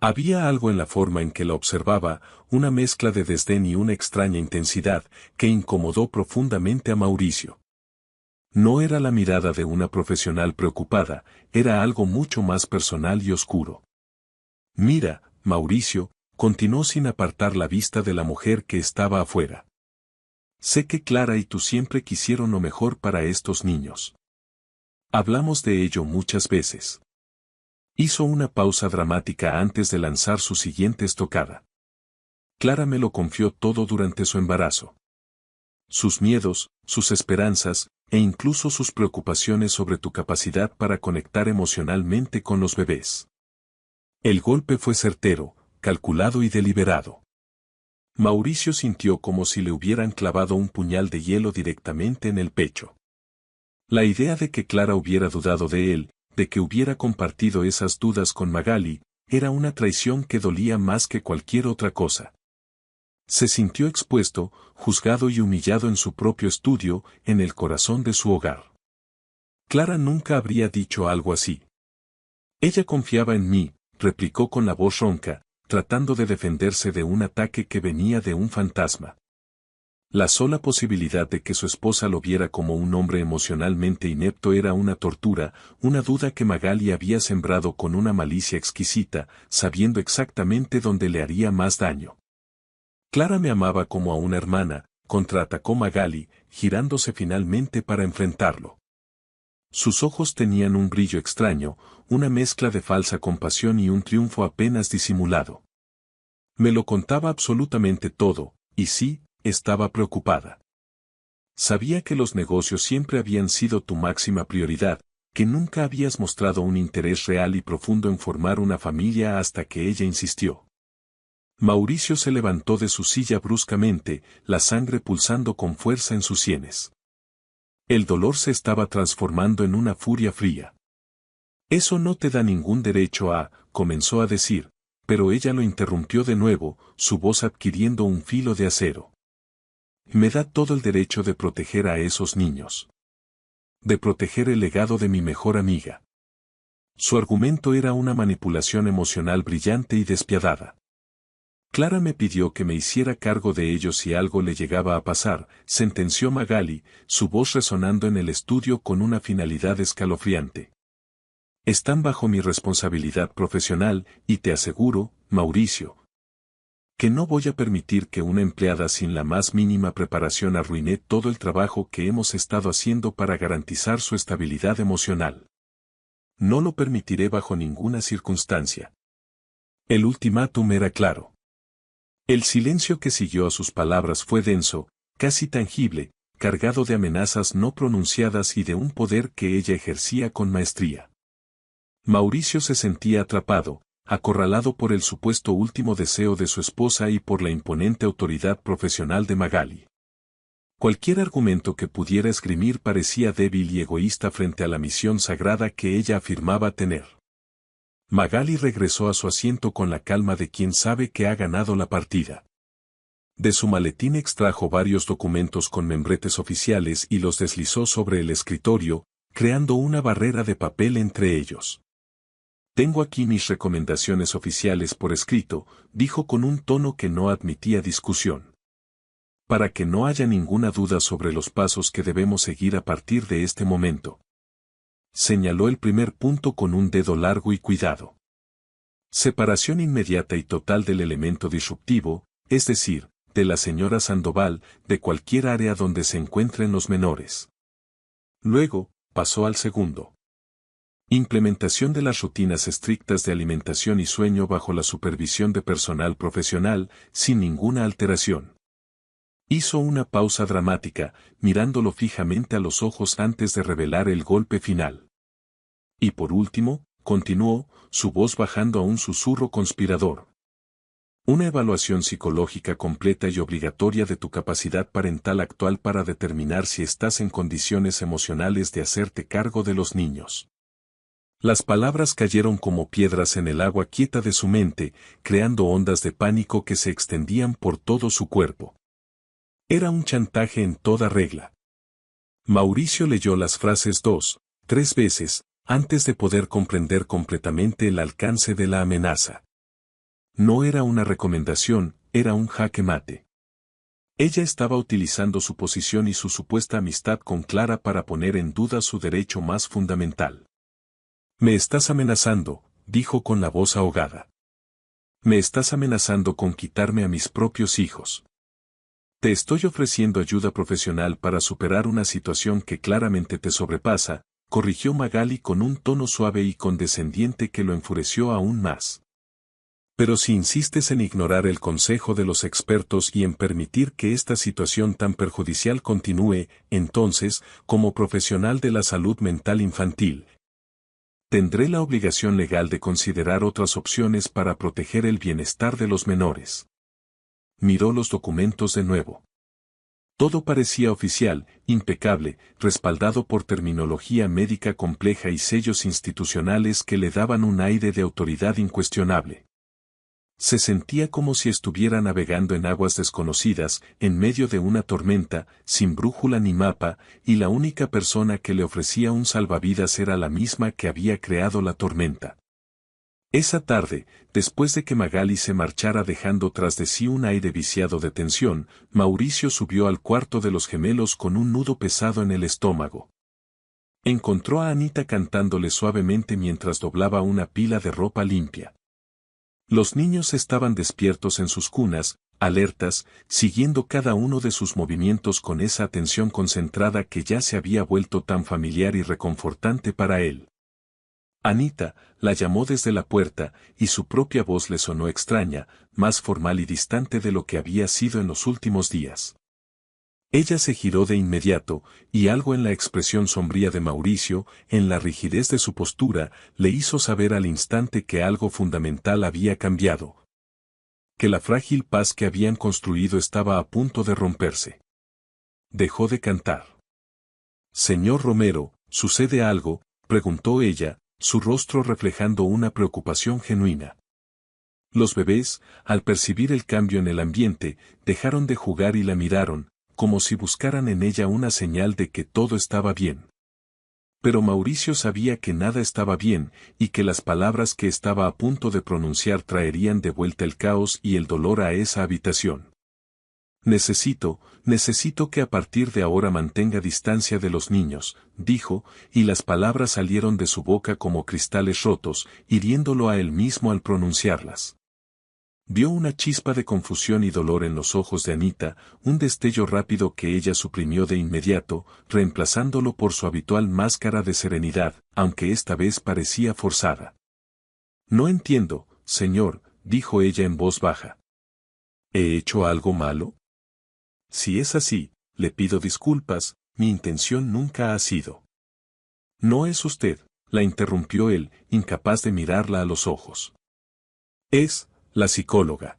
Había algo en la forma en que la observaba, una mezcla de desdén y una extraña intensidad, que incomodó profundamente a Mauricio. No era la mirada de una profesional preocupada, era algo mucho más personal y oscuro. Mira, Mauricio, continuó sin apartar la vista de la mujer que estaba afuera. Sé que Clara y tú siempre quisieron lo mejor para estos niños. Hablamos de ello muchas veces. Hizo una pausa dramática antes de lanzar su siguiente estocada. Clara me lo confió todo durante su embarazo. Sus miedos, sus esperanzas, e incluso sus preocupaciones sobre tu capacidad para conectar emocionalmente con los bebés. El golpe fue certero, calculado y deliberado. Mauricio sintió como si le hubieran clavado un puñal de hielo directamente en el pecho. La idea de que Clara hubiera dudado de él, de que hubiera compartido esas dudas con Magali, era una traición que dolía más que cualquier otra cosa. Se sintió expuesto, juzgado y humillado en su propio estudio, en el corazón de su hogar. Clara nunca habría dicho algo así. Ella confiaba en mí, replicó con la voz ronca, tratando de defenderse de un ataque que venía de un fantasma. La sola posibilidad de que su esposa lo viera como un hombre emocionalmente inepto era una tortura, una duda que Magali había sembrado con una malicia exquisita, sabiendo exactamente dónde le haría más daño. Clara me amaba como a una hermana, contraatacó Magali, girándose finalmente para enfrentarlo. Sus ojos tenían un brillo extraño, una mezcla de falsa compasión y un triunfo apenas disimulado. Me lo contaba absolutamente todo, y sí, estaba preocupada. Sabía que los negocios siempre habían sido tu máxima prioridad, que nunca habías mostrado un interés real y profundo en formar una familia hasta que ella insistió. Mauricio se levantó de su silla bruscamente, la sangre pulsando con fuerza en sus sienes. El dolor se estaba transformando en una furia fría. Eso no te da ningún derecho a, comenzó a decir, pero ella lo interrumpió de nuevo, su voz adquiriendo un filo de acero. Me da todo el derecho de proteger a esos niños. De proteger el legado de mi mejor amiga. Su argumento era una manipulación emocional brillante y despiadada. Clara me pidió que me hiciera cargo de ellos si algo le llegaba a pasar, sentenció Magali, su voz resonando en el estudio con una finalidad escalofriante. Están bajo mi responsabilidad profesional, y te aseguro, Mauricio, que no voy a permitir que una empleada sin la más mínima preparación arruine todo el trabajo que hemos estado haciendo para garantizar su estabilidad emocional. No lo permitiré bajo ninguna circunstancia. El ultimátum era claro. El silencio que siguió a sus palabras fue denso, casi tangible, cargado de amenazas no pronunciadas y de un poder que ella ejercía con maestría. Mauricio se sentía atrapado, acorralado por el supuesto último deseo de su esposa y por la imponente autoridad profesional de Magali. Cualquier argumento que pudiera esgrimir parecía débil y egoísta frente a la misión sagrada que ella afirmaba tener. Magali regresó a su asiento con la calma de quien sabe que ha ganado la partida. De su maletín extrajo varios documentos con membretes oficiales y los deslizó sobre el escritorio, creando una barrera de papel entre ellos. Tengo aquí mis recomendaciones oficiales por escrito, dijo con un tono que no admitía discusión. Para que no haya ninguna duda sobre los pasos que debemos seguir a partir de este momento. Señaló el primer punto con un dedo largo y cuidado. Separación inmediata y total del elemento disruptivo, es decir, de la señora Sandoval, de cualquier área donde se encuentren los menores. Luego, pasó al segundo. Implementación de las rutinas estrictas de alimentación y sueño bajo la supervisión de personal profesional, sin ninguna alteración. Hizo una pausa dramática, mirándolo fijamente a los ojos antes de revelar el golpe final. Y por último, continuó, su voz bajando a un susurro conspirador. Una evaluación psicológica completa y obligatoria de tu capacidad parental actual para determinar si estás en condiciones emocionales de hacerte cargo de los niños. Las palabras cayeron como piedras en el agua quieta de su mente, creando ondas de pánico que se extendían por todo su cuerpo. Era un chantaje en toda regla. Mauricio leyó las frases 2, 3 veces, antes de poder comprender completamente el alcance de la amenaza. No era una recomendación, era un jaque mate. Ella estaba utilizando su posición y su supuesta amistad con Clara para poner en duda su derecho más fundamental. Me estás amenazando, dijo con la voz ahogada. Me estás amenazando con quitarme a mis propios hijos. Te estoy ofreciendo ayuda profesional para superar una situación que claramente te sobrepasa, corrigió Magali con un tono suave y condescendiente que lo enfureció aún más. Pero si insistes en ignorar el consejo de los expertos y en permitir que esta situación tan perjudicial continúe, entonces, como profesional de la salud mental infantil, tendré la obligación legal de considerar otras opciones para proteger el bienestar de los menores. Miró los documentos de nuevo. Todo parecía oficial, impecable, respaldado por terminología médica compleja y sellos institucionales que le daban un aire de autoridad incuestionable. Se sentía como si estuviera navegando en aguas desconocidas, en medio de una tormenta, sin brújula ni mapa, y la única persona que le ofrecía un salvavidas era la misma que había creado la tormenta. Esa tarde, después de que Magali se marchara dejando tras de sí un aire viciado de tensión, Mauricio subió al cuarto de los gemelos con un nudo pesado en el estómago. Encontró a Anita cantándole suavemente mientras doblaba una pila de ropa limpia. Los niños estaban despiertos en sus cunas, alertas, siguiendo cada uno de sus movimientos con esa atención concentrada que ya se había vuelto tan familiar y reconfortante para él. Anita, la llamó desde la puerta, y su propia voz le sonó extraña, más formal y distante de lo que había sido en los últimos días. Ella se giró de inmediato, y algo en la expresión sombría de Mauricio, en la rigidez de su postura, le hizo saber al instante que algo fundamental había cambiado. Que la frágil paz que habían construido estaba a punto de romperse. Dejó de cantar. «Señor Romero, ¿sucede algo?», preguntó ella, su rostro reflejando una preocupación genuina. Los bebés, al percibir el cambio en el ambiente, dejaron de jugar y la miraron, como si buscaran en ella una señal de que todo estaba bien. Pero Mauricio sabía que nada estaba bien, y que las palabras que estaba a punto de pronunciar traerían de vuelta el caos y el dolor a esa habitación. Necesito que a partir de ahora mantenga distancia de los niños», dijo, y las palabras salieron de su boca como cristales rotos, hiriéndolo a él mismo al pronunciarlas. Vio una chispa de confusión y dolor en los ojos de Anita, un destello rápido que ella suprimió de inmediato, reemplazándolo por su habitual máscara de serenidad, aunque esta vez parecía forzada. «No entiendo, señor», dijo ella en voz baja. «¿He hecho algo malo? Si es así, le pido disculpas, mi intención nunca ha sido». «No es usted», la interrumpió él, incapaz de mirarla a los ojos. «Es la psicóloga.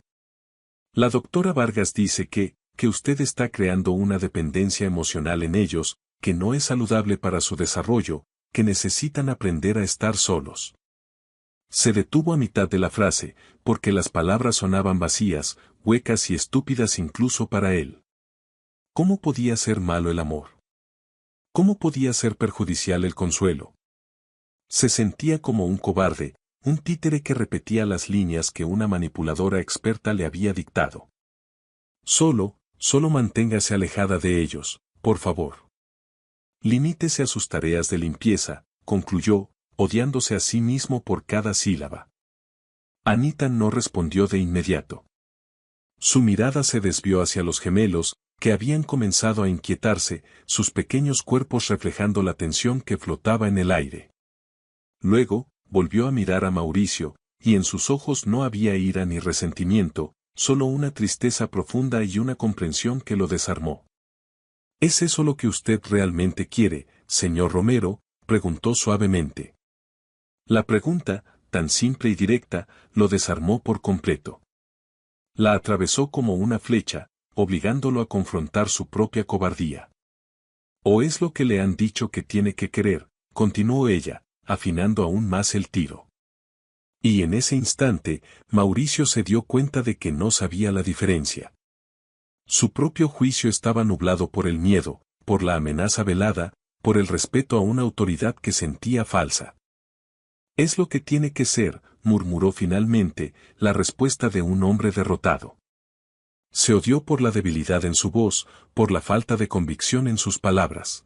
La doctora Vargas dice que usted está creando una dependencia emocional en ellos, que no es saludable para su desarrollo, que necesitan aprender a estar solos». Se detuvo a mitad de la frase, porque las palabras sonaban vacías, huecas y estúpidas incluso para él. ¿Cómo podía ser malo el amor? ¿Cómo podía ser perjudicial el consuelo? Se sentía como un cobarde, un títere que repetía las líneas que una manipuladora experta le había dictado. Solo manténgase alejada de ellos, por favor. Limítese a sus tareas de limpieza, concluyó, odiándose a sí mismo por cada sílaba. Anita no respondió de inmediato. Su mirada se desvió hacia los gemelos, que habían comenzado a inquietarse, sus pequeños cuerpos reflejando la tensión que flotaba en el aire. Luego, volvió a mirar a Mauricio, y en sus ojos no había ira ni resentimiento, solo una tristeza profunda y una comprensión que lo desarmó. ¿Es eso lo que usted realmente quiere, señor Romero?, preguntó suavemente. La pregunta, tan simple y directa, lo desarmó por completo. La atravesó como una flecha, obligándolo a confrontar su propia cobardía. ¿O es lo que le han dicho que tiene que querer?, continuó ella, afinando aún más el tiro. Y en ese instante, Mauricio se dio cuenta de que no sabía la diferencia. Su propio juicio estaba nublado por el miedo, por la amenaza velada, por el respeto a una autoridad que sentía falsa. Es lo que tiene que ser, murmuró finalmente, la respuesta de un hombre derrotado. Se odió por la debilidad en su voz, por la falta de convicción en sus palabras.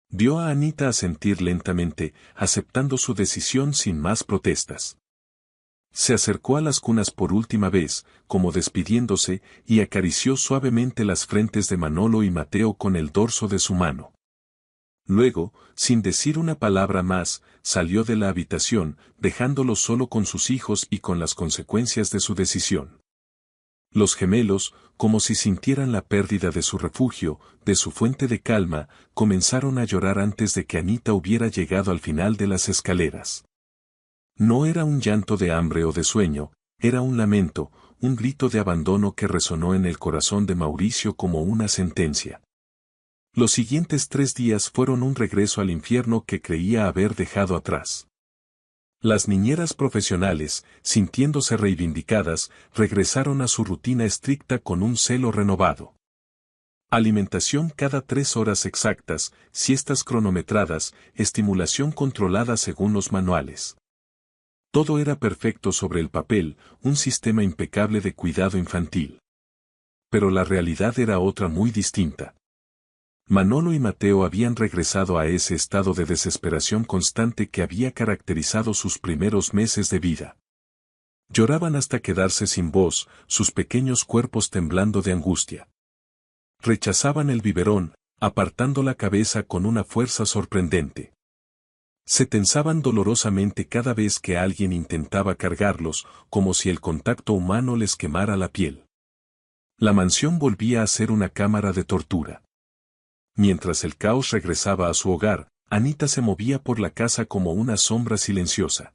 Dio a Anita a sentir lentamente, aceptando su decisión sin más protestas. Se acercó a las cunas por última vez, como despidiéndose, y acarició suavemente las frentes de Manolo y Mateo con el dorso de su mano. Luego, sin decir una palabra más, salió de la habitación, dejándolo solo con sus hijos y con las consecuencias de su decisión. Los gemelos, como si sintieran la pérdida de su refugio, de su fuente de calma, comenzaron a llorar antes de que Anita hubiera llegado al final de las escaleras. No era un llanto de hambre o de sueño, era un lamento, un grito de abandono que resonó en el corazón de Mauricio como una sentencia. Los siguientes 3 días fueron un regreso al infierno que creía haber dejado atrás. Las niñeras profesionales, sintiéndose reivindicadas, regresaron a su rutina estricta con un celo renovado. Alimentación cada 3 horas exactas, siestas cronometradas, estimulación controlada según los manuales. Todo era perfecto sobre el papel, un sistema impecable de cuidado infantil. Pero la realidad era otra muy distinta. Manolo y Mateo habían regresado a ese estado de desesperación constante que había caracterizado sus primeros meses de vida. Lloraban hasta quedarse sin voz, sus pequeños cuerpos temblando de angustia. Rechazaban el biberón, apartando la cabeza con una fuerza sorprendente. Se tensaban dolorosamente cada vez que alguien intentaba cargarlos, como si el contacto humano les quemara la piel. La mansión volvía a ser una cámara de tortura. Mientras el caos regresaba a su hogar, Anita se movía por la casa como una sombra silenciosa.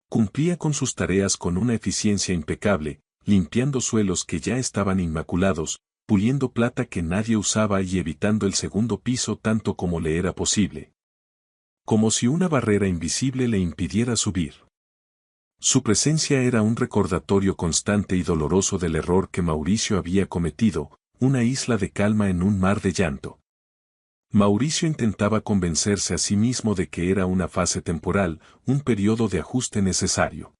Cumplía con sus tareas con una eficiencia impecable, limpiando suelos que ya estaban inmaculados, puliendo plata que nadie usaba y evitando el segundo piso tanto como le era posible. Como si una barrera invisible le impidiera subir. Su presencia era un recordatorio constante y doloroso del error que Mauricio había cometido, una isla de calma en un mar de llanto. Mauricio intentaba convencerse a sí mismo de que era una fase temporal, un periodo de ajuste necesario.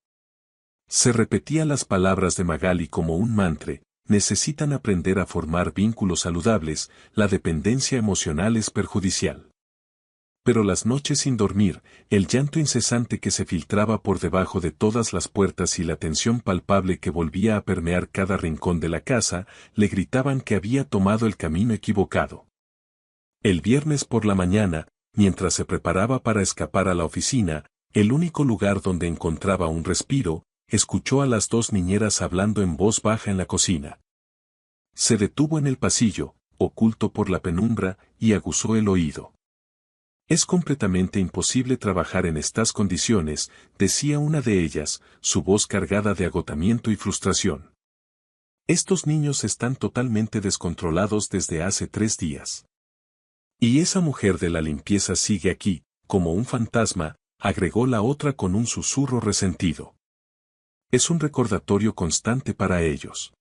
Se repetía las palabras de Magali como un mantra: necesitan aprender a formar vínculos saludables, la dependencia emocional es perjudicial. Pero las noches sin dormir, el llanto incesante que se filtraba por debajo de todas las puertas y la tensión palpable que volvía a permear cada rincón de la casa, le gritaban que había tomado el camino equivocado. El viernes por la mañana, mientras se preparaba para escapar a la oficina, el único lugar donde encontraba un respiro, escuchó a las 2 niñeras hablando en voz baja en la cocina. Se detuvo en el pasillo, oculto por la penumbra, y aguzó el oído. Es completamente imposible trabajar en estas condiciones, decía una de ellas, su voz cargada de agotamiento y frustración. Estos niños están totalmente descontrolados desde hace 3 días. Y esa mujer de la limpieza sigue aquí, como un fantasma, agregó la otra con un susurro resentido. Es un recordatorio constante para ellos.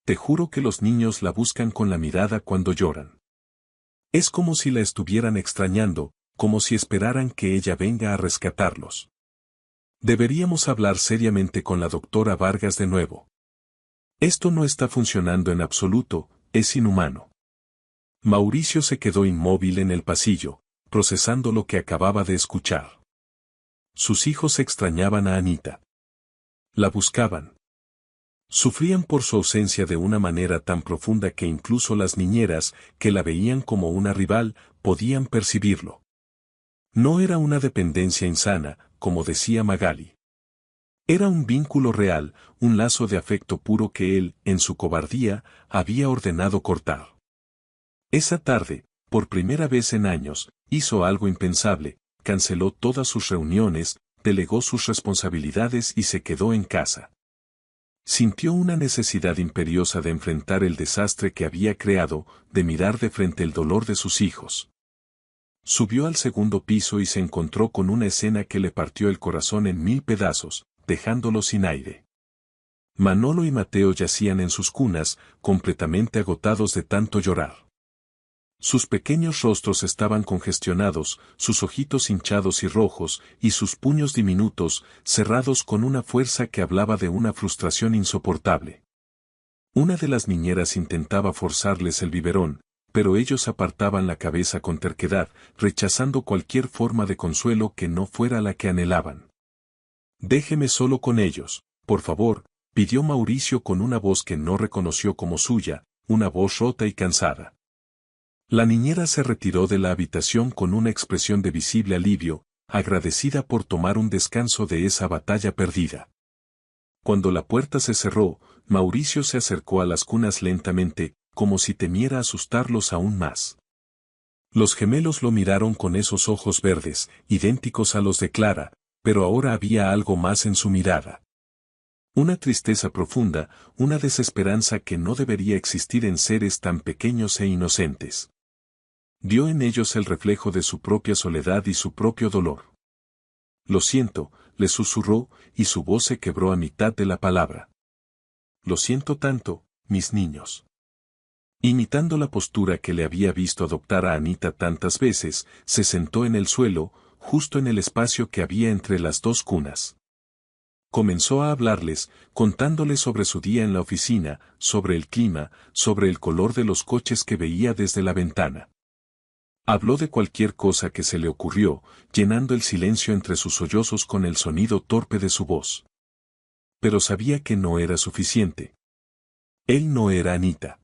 Te juro que los niños la buscan con la mirada cuando lloran. Es como si la estuvieran extrañando, como si esperaran que ella venga a rescatarlos. Deberíamos hablar seriamente con la doctora Vargas de nuevo. Esto no está funcionando en absoluto, es inhumano. Mauricio se quedó inmóvil en el pasillo, procesando lo que acababa de escuchar. Sus hijos extrañaban a Anita. La buscaban. Sufrían por su ausencia de una manera tan profunda que incluso las niñeras, que la veían como una rival, podían percibirlo. No era una dependencia insana, como decía Magali. Era un vínculo real, un lazo de afecto puro que él, en su cobardía, había ordenado cortar. Esa tarde, por primera vez en años, hizo algo impensable, canceló todas sus reuniones, delegó sus responsabilidades y se quedó en casa. Sintió una necesidad imperiosa de enfrentar el desastre que había creado, de mirar de frente el dolor de sus hijos. Subió al segundo piso y se encontró con una escena que le partió el corazón en 1000 pedazos, dejándolo sin aire. Manolo y Mateo yacían en sus cunas, completamente agotados de tanto llorar. Sus pequeños rostros estaban congestionados, sus ojitos hinchados y rojos, y sus puños diminutos, cerrados con una fuerza que hablaba de una frustración insoportable. Una de las niñeras intentaba forzarles el biberón, pero ellos apartaban la cabeza con terquedad, rechazando cualquier forma de consuelo que no fuera la que anhelaban. «Déjeme solo con ellos, por favor», pidió Mauricio con una voz que no reconoció como suya, una voz rota y cansada. La niñera se retiró de la habitación con una expresión de visible alivio, agradecida por tomar un descanso de esa batalla perdida. Cuando la puerta se cerró, Mauricio se acercó a las cunas lentamente, como si temiera asustarlos aún más. Los gemelos lo miraron con esos ojos verdes, idénticos a los de Clara, pero ahora había algo más en su mirada. Una tristeza profunda, una desesperanza que no debería existir en seres tan pequeños e inocentes. Vio en ellos el reflejo de su propia soledad y su propio dolor. «Lo siento», le susurró, y su voz se quebró a mitad de la palabra. «Lo siento tanto, mis niños». Imitando la postura que le había visto adoptar a Anita tantas veces, se sentó en el suelo, justo en el espacio que había entre las dos cunas. Comenzó a hablarles, contándoles sobre su día en la oficina, sobre el clima, sobre el color de los coches que veía desde la ventana. Habló de cualquier cosa que se le ocurrió, llenando el silencio entre sus sollozos con el sonido torpe de su voz. Pero sabía que no era suficiente. Él no era Anita.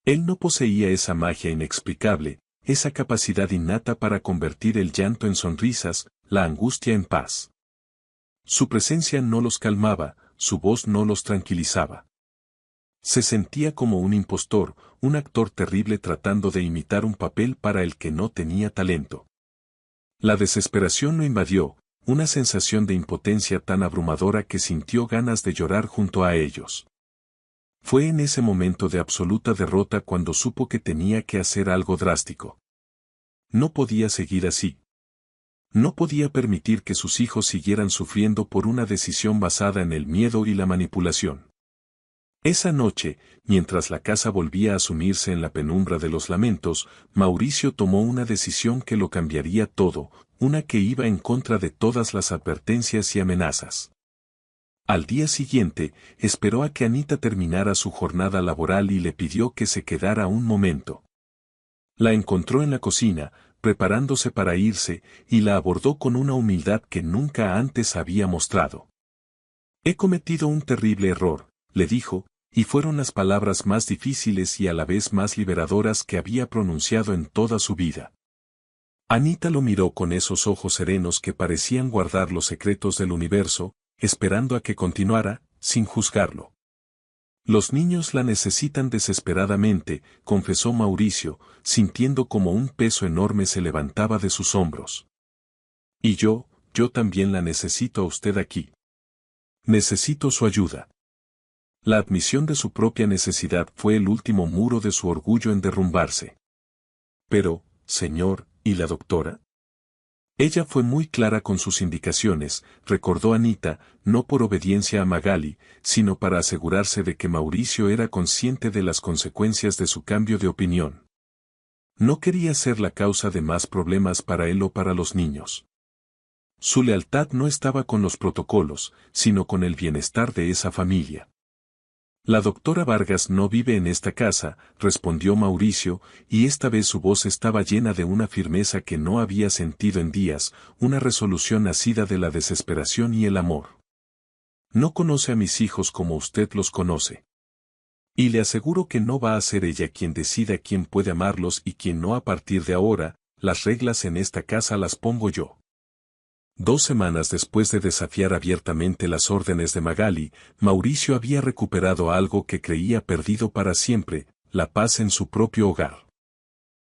Él no poseía esa magia inexplicable, esa capacidad innata para convertir el llanto en sonrisas, la angustia en paz. Su presencia no los calmaba, su voz no los tranquilizaba. Se sentía como un impostor, un actor terrible tratando de imitar un papel para el que no tenía talento. La desesperación lo invadió, una sensación de impotencia tan abrumadora que sintió ganas de llorar junto a ellos. Fue en ese momento de absoluta derrota cuando supo que tenía que hacer algo drástico. No podía seguir así. No podía permitir que sus hijos siguieran sufriendo por una decisión basada en el miedo y la manipulación. Esa noche, mientras la casa volvía a sumirse en la penumbra de los lamentos, Mauricio tomó una decisión que lo cambiaría todo, una que iba en contra de todas las advertencias y amenazas. Al día siguiente, esperó a que Anita terminara su jornada laboral y le pidió que se quedara un momento. La encontró en la cocina, preparándose para irse, y la abordó con una humildad que nunca antes había mostrado. «He cometido un terrible error», le dijo, y fueron las palabras más difíciles y a la vez más liberadoras que había pronunciado en toda su vida. Anita lo miró con esos ojos serenos que parecían guardar los secretos del universo, esperando a que continuara, sin juzgarlo. «Los niños la necesitan desesperadamente», confesó Mauricio, sintiendo como un peso enorme se levantaba de sus hombros. «Y yo también la necesito a usted aquí. Necesito su ayuda». La admisión de su propia necesidad fue el último muro de su orgullo en derrumbarse. «Pero, señor, ¿y la doctora?» Ella fue muy clara con sus indicaciones, recordó Anita, no por obediencia a Magali, sino para asegurarse de que Mauricio era consciente de las consecuencias de su cambio de opinión. No quería ser la causa de más problemas para él o para los niños. Su lealtad no estaba con los protocolos, sino con el bienestar de esa familia. «La doctora Vargas no vive en esta casa», respondió Mauricio, y esta vez su voz estaba llena de una firmeza que no había sentido en días, una resolución nacida de la desesperación y el amor. «No conoce a mis hijos como usted los conoce. Y le aseguro que no va a ser ella quien decida quién puede amarlos y quién no a partir de ahora, las reglas en esta casa las pongo yo». 2 semanas después de desafiar abiertamente las órdenes de Magali, Mauricio había recuperado algo que creía perdido para siempre, la paz en su propio hogar.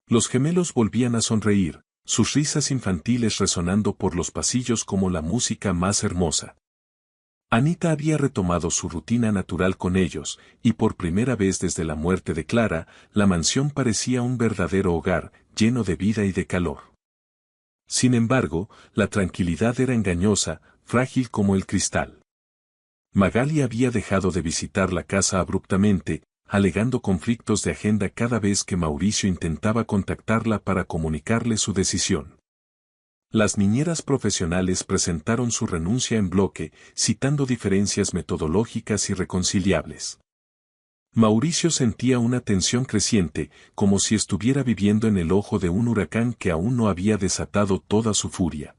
Los gemelos volvían a sonreír, sus risas infantiles resonando por los pasillos como la música más hermosa. Anita había retomado su rutina natural con ellos, y por primera vez desde la muerte de Clara, la mansión parecía un verdadero hogar, lleno de vida y de calor. Sin embargo, la tranquilidad era engañosa, frágil como el cristal. Magali había dejado de visitar la casa abruptamente, alegando conflictos de agenda cada vez que Mauricio intentaba contactarla para comunicarle su decisión. Las niñeras profesionales presentaron su renuncia en bloque, citando diferencias metodológicas irreconciliables. Mauricio sentía una tensión creciente, como si estuviera viviendo en el ojo de un huracán que aún no había desatado toda su furia.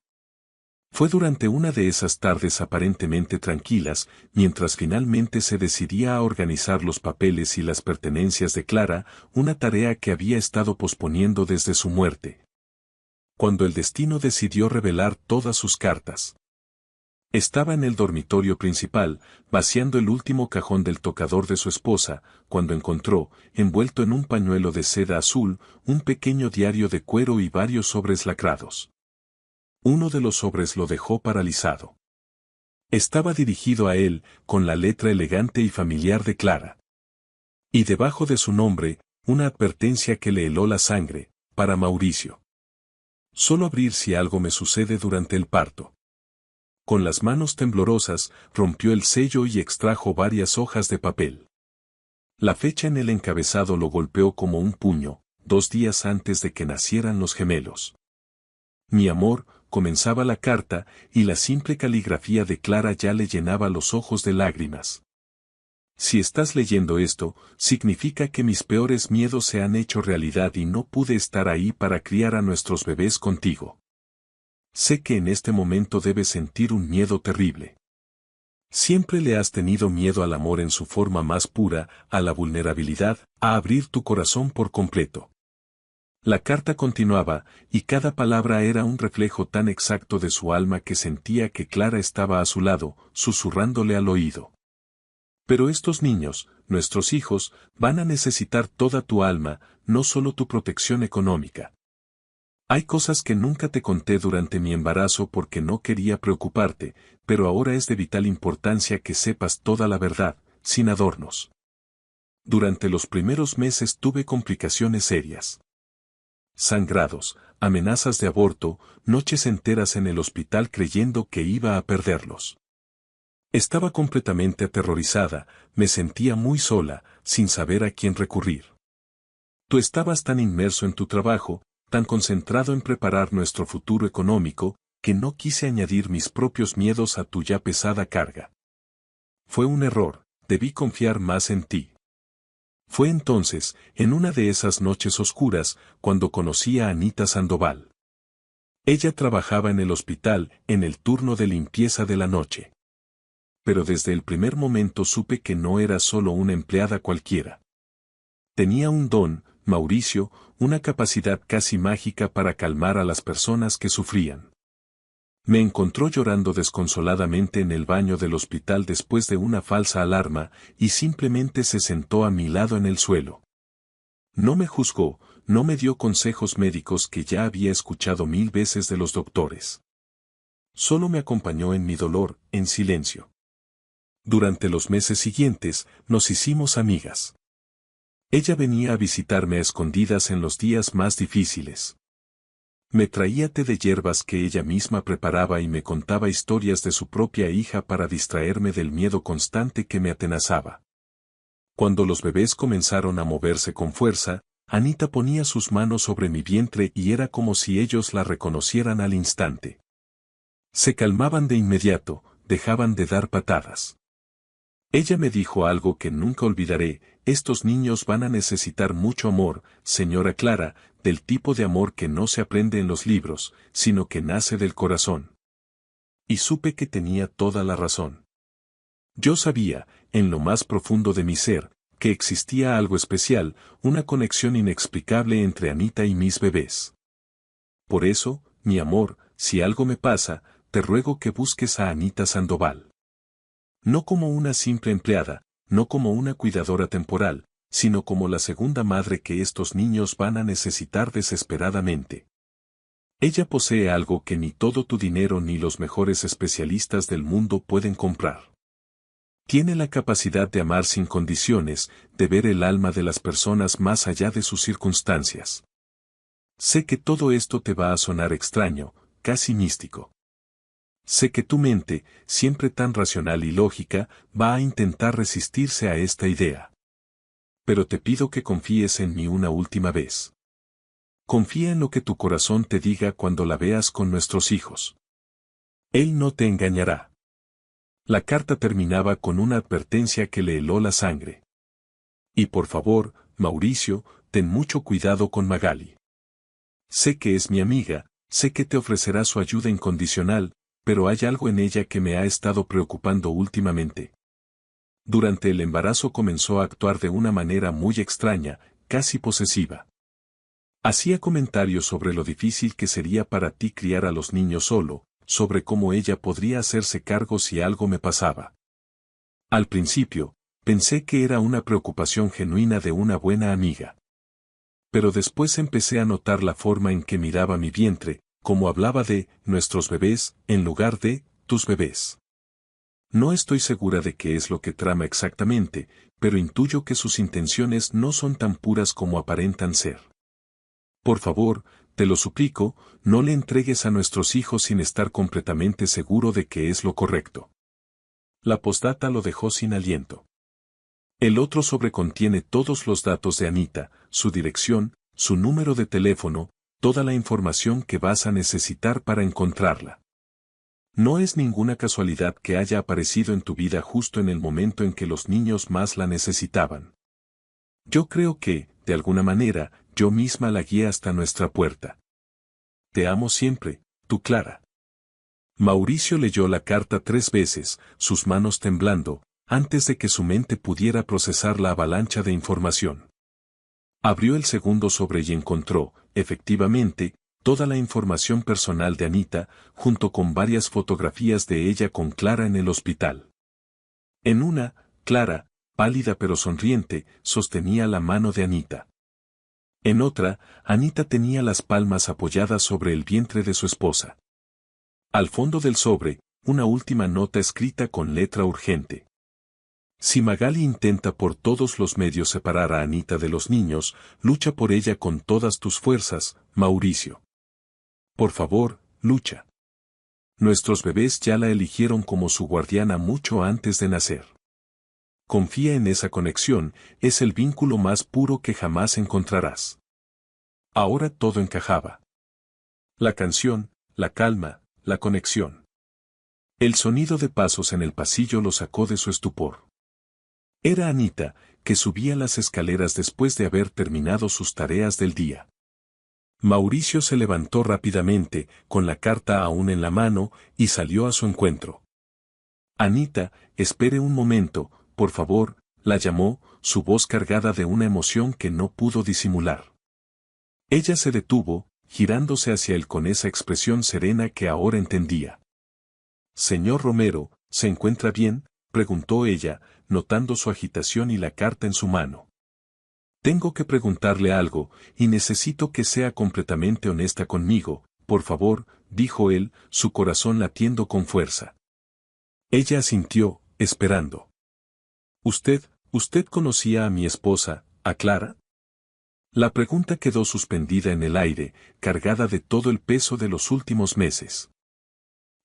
Fue durante una de esas tardes aparentemente tranquilas, mientras finalmente se decidía a organizar los papeles y las pertenencias de Clara, una tarea que había estado posponiendo desde su muerte. Cuando el destino decidió revelar todas sus cartas. Estaba en el dormitorio principal, vaciando el último cajón del tocador de su esposa, cuando encontró, envuelto en un pañuelo de seda azul, un pequeño diario de cuero y varios sobres lacrados. Uno de los sobres lo dejó paralizado. Estaba dirigido a él, con la letra elegante y familiar de Clara. Y debajo de su nombre, una advertencia que le heló la sangre, para Mauricio. Solo abrir si algo me sucede durante el parto. Con las manos temblorosas, rompió el sello y extrajo varias hojas de papel. La fecha en el encabezado lo golpeó como un puño, 2 días antes de que nacieran los gemelos. Mi amor, comenzaba la carta, y la simple caligrafía de Clara ya le llenaba los ojos de lágrimas. Si estás leyendo esto, significa que mis peores miedos se han hecho realidad y no pude estar ahí para criar a nuestros bebés contigo. Sé que en este momento debes sentir un miedo terrible. Siempre le has tenido miedo al amor en su forma más pura, a la vulnerabilidad, a abrir tu corazón por completo. La carta continuaba, y cada palabra era un reflejo tan exacto de su alma que sentía que Clara estaba a su lado, susurrándole al oído. Pero estos niños, nuestros hijos, van a necesitar toda tu alma, no solo tu protección económica. Hay cosas que nunca te conté durante mi embarazo porque no quería preocuparte, pero ahora es de vital importancia que sepas toda la verdad, sin adornos. Durante los primeros meses tuve complicaciones serias. Sangrados, amenazas de aborto, noches enteras en el hospital creyendo que iba a perderlos. Estaba completamente aterrorizada, me sentía muy sola, sin saber a quién recurrir. Tú estabas tan inmerso en tu trabajo, tan concentrado en preparar nuestro futuro económico, que no quise añadir mis propios miedos a tu ya pesada carga. Fue un error, debí confiar más en ti. Fue entonces, en una de esas noches oscuras, cuando conocí a Anita Sandoval. Ella trabajaba en el hospital, en el turno de limpieza de la noche. Pero desde el primer momento supe que no era solo una empleada cualquiera. Tenía un don, Mauricio, una capacidad casi mágica para calmar a las personas que sufrían. Me encontró llorando desconsoladamente en el baño del hospital después de una falsa alarma, y simplemente se sentó a mi lado en el suelo. No me juzgó, no me dio consejos médicos que ya había escuchado 1000 veces de los doctores. Solo me acompañó en mi dolor, en silencio. Durante los meses siguientes, nos hicimos amigas. Ella venía a visitarme a escondidas en los días más difíciles. Me traía té de hierbas que ella misma preparaba y me contaba historias de su propia hija para distraerme del miedo constante que me atenazaba. Cuando los bebés comenzaron a moverse con fuerza, Anita ponía sus manos sobre mi vientre y era como si ellos la reconocieran al instante. Se calmaban de inmediato, dejaban de dar patadas. Ella me dijo algo que nunca olvidaré: estos niños van a necesitar mucho amor, señora Clara, del tipo de amor que no se aprende en los libros, sino que nace del corazón. Y supe que tenía toda la razón. Yo sabía, en lo más profundo de mi ser, que existía algo especial, una conexión inexplicable entre Anita y mis bebés. Por eso, mi amor, si algo me pasa, te ruego que busques a Anita Sandoval. No como una simple empleada, no como una cuidadora temporal, sino como la segunda madre que estos niños van a necesitar desesperadamente. Ella posee algo que ni todo tu dinero ni los mejores especialistas del mundo pueden comprar. Tiene la capacidad de amar sin condiciones, de ver el alma de las personas más allá de sus circunstancias. Sé que todo esto te va a sonar extraño, casi místico. Sé que tu mente, siempre tan racional y lógica, va a intentar resistirse a esta idea. Pero te pido que confíes en mí una última vez. Confía en lo que tu corazón te diga cuando la veas con nuestros hijos. Él no te engañará. La carta terminaba con una advertencia que le heló la sangre. Y por favor, Mauricio, ten mucho cuidado con Magali. Sé que es mi amiga, sé que te ofrecerá su ayuda incondicional, pero hay algo en ella que me ha estado preocupando últimamente. Durante el embarazo comenzó a actuar de una manera muy extraña, casi posesiva. Hacía comentarios sobre lo difícil que sería para ti criar a los niños solo, sobre cómo ella podría hacerse cargo si algo me pasaba. Al principio, pensé que era una preocupación genuina de una buena amiga. Pero después empecé a notar la forma en que miraba mi vientre, como hablaba de nuestros bebés, en lugar de tus bebés. No estoy segura de qué es lo que trama exactamente, pero intuyo que sus intenciones no son tan puras como aparentan ser. Por favor, te lo suplico, no le entregues a nuestros hijos sin estar completamente seguro de que es lo correcto. La postdata lo dejó sin aliento. El otro sobre contiene todos los datos de Anita, su dirección, su número de teléfono, toda la información que vas a necesitar para encontrarla. No es ninguna casualidad que haya aparecido en tu vida justo en el momento en que los niños más la necesitaban. Yo creo que, de alguna manera, yo misma la guié hasta nuestra puerta. Te amo siempre, tu Clara. Mauricio leyó la carta 3 veces, sus manos temblando, antes de que su mente pudiera procesar la avalancha de información. Abrió el segundo sobre y encontró, efectivamente, toda la información personal de Anita, junto con varias fotografías de ella con Clara en el hospital. En una, Clara, pálida pero sonriente, sostenía la mano de Anita. En otra, Anita tenía las palmas apoyadas sobre el vientre de su esposa. Al fondo del sobre, una última nota escrita con letra urgente. Si Magali intenta por todos los medios separar a Anita de los niños, lucha por ella con todas tus fuerzas, Mauricio. Por favor, lucha. Nuestros bebés ya la eligieron como su guardiana mucho antes de nacer. Confía en esa conexión, es el vínculo más puro que jamás encontrarás. Ahora todo encajaba. La canción, la calma, la conexión. El sonido de pasos en el pasillo lo sacó de su estupor. Era Anita, que subía las escaleras después de haber terminado sus tareas del día. Mauricio se levantó rápidamente, con la carta aún en la mano, y salió a su encuentro. Anita, espere un momento, por favor, la llamó, su voz cargada de una emoción que no pudo disimular. Ella se detuvo, girándose hacia él con esa expresión serena que ahora entendía. Señor Romero, ¿se encuentra bien?, preguntó ella, notando su agitación y la carta en su mano. Tengo que preguntarle algo, y necesito que sea completamente honesta conmigo, por favor, dijo él, su corazón latiendo con fuerza. Ella asintió, esperando. ¿Usted conocía a mi esposa, a Clara? La pregunta quedó suspendida en el aire, cargada de todo el peso de los últimos meses.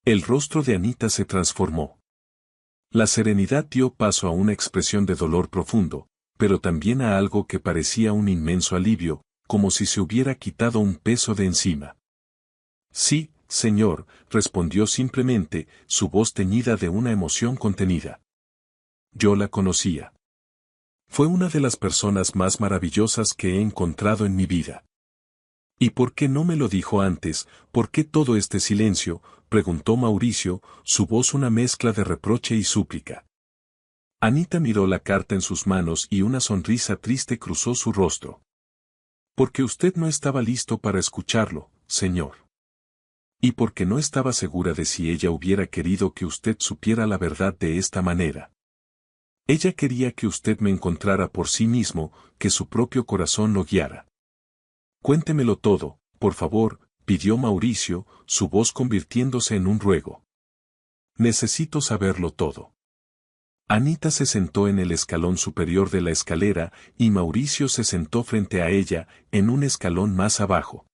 El rostro de Anita se transformó. La serenidad dio paso a una expresión de dolor profundo, pero también a algo que parecía un inmenso alivio, como si se hubiera quitado un peso de encima. Sí, señor, respondió simplemente, su voz teñida de una emoción contenida. Yo la conocía. Fue una de las personas más maravillosas que he encontrado en mi vida. ¿Y por qué no me lo dijo antes? ¿Por qué todo este silencio?, preguntó Mauricio, su voz una mezcla de reproche y súplica. Anita miró la carta en sus manos y una sonrisa triste cruzó su rostro. Porque usted no estaba listo para escucharlo, señor. Y porque no estaba segura de si ella hubiera querido que usted supiera la verdad de esta manera. Ella quería que usted me encontrara por sí mismo, que su propio corazón lo guiara. Cuéntemelo todo, por favor, pidió Mauricio, su voz convirtiéndose en un ruego. Necesito saberlo todo. Anita se sentó en el escalón superior de la escalera y Mauricio se sentó frente a ella, en un escalón más abajo.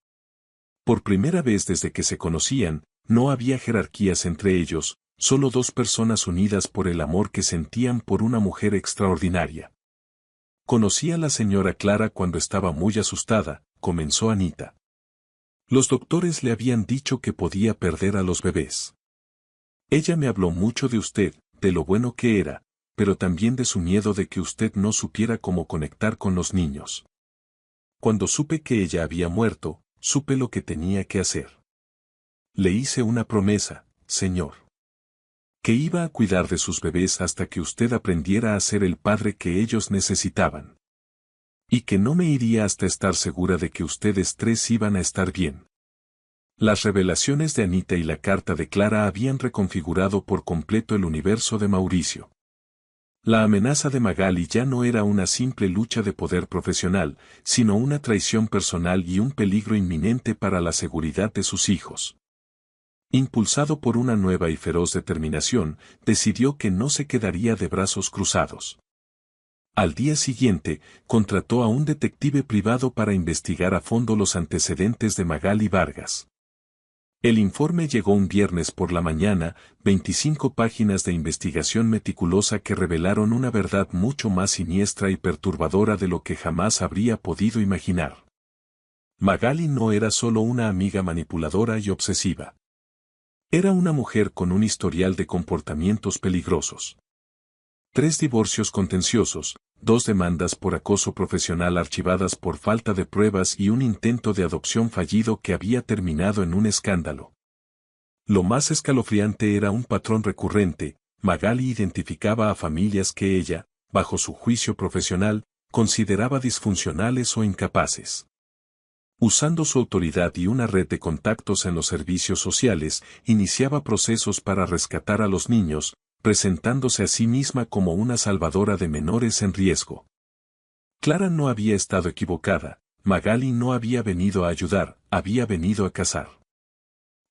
Por primera vez desde que se conocían, no había jerarquías entre ellos, solo dos personas unidas por el amor que sentían por una mujer extraordinaria. Conocí a la señora Clara cuando estaba muy asustada, comenzó Anita. Los doctores le habían dicho que podía perder a los bebés. Ella me habló mucho de usted, de lo bueno que era, pero también de su miedo de que usted no supiera cómo conectar con los niños. Cuando supe que ella había muerto, supe lo que tenía que hacer. Le hice una promesa, señor. Que iba a cuidar de sus bebés hasta que usted aprendiera a ser el padre que ellos necesitaban. Y que no me iría hasta estar segura de que ustedes tres iban a estar bien. Las revelaciones de Anita y la carta de Clara habían reconfigurado por completo el universo de Mauricio. La amenaza de Magali ya no era una simple lucha de poder profesional, sino una traición personal y un peligro inminente para la seguridad de sus hijos. Impulsado por una nueva y feroz determinación, decidió que no se quedaría de brazos cruzados. Al día siguiente, contrató a un detective privado para investigar a fondo los antecedentes de Magali Vargas. El informe llegó un viernes por la mañana, 25 páginas de investigación meticulosa que revelaron una verdad mucho más siniestra y perturbadora de lo que jamás habría podido imaginar. Magali no era solo una amiga manipuladora y obsesiva. Era una mujer con un historial de comportamientos peligrosos. 3 divorcios contenciosos, 2 demandas por acoso profesional archivadas por falta de pruebas y un intento de adopción fallido que había terminado en un escándalo. Lo más escalofriante era un patrón recurrente. Magali identificaba a familias que ella, bajo su juicio profesional, consideraba disfuncionales o incapaces. Usando su autoridad y una red de contactos en los servicios sociales, iniciaba procesos para rescatar a los niños, presentándose a sí misma como una salvadora de menores en riesgo. Clara no había estado equivocada, Magali no había venido a ayudar, había venido a cazar.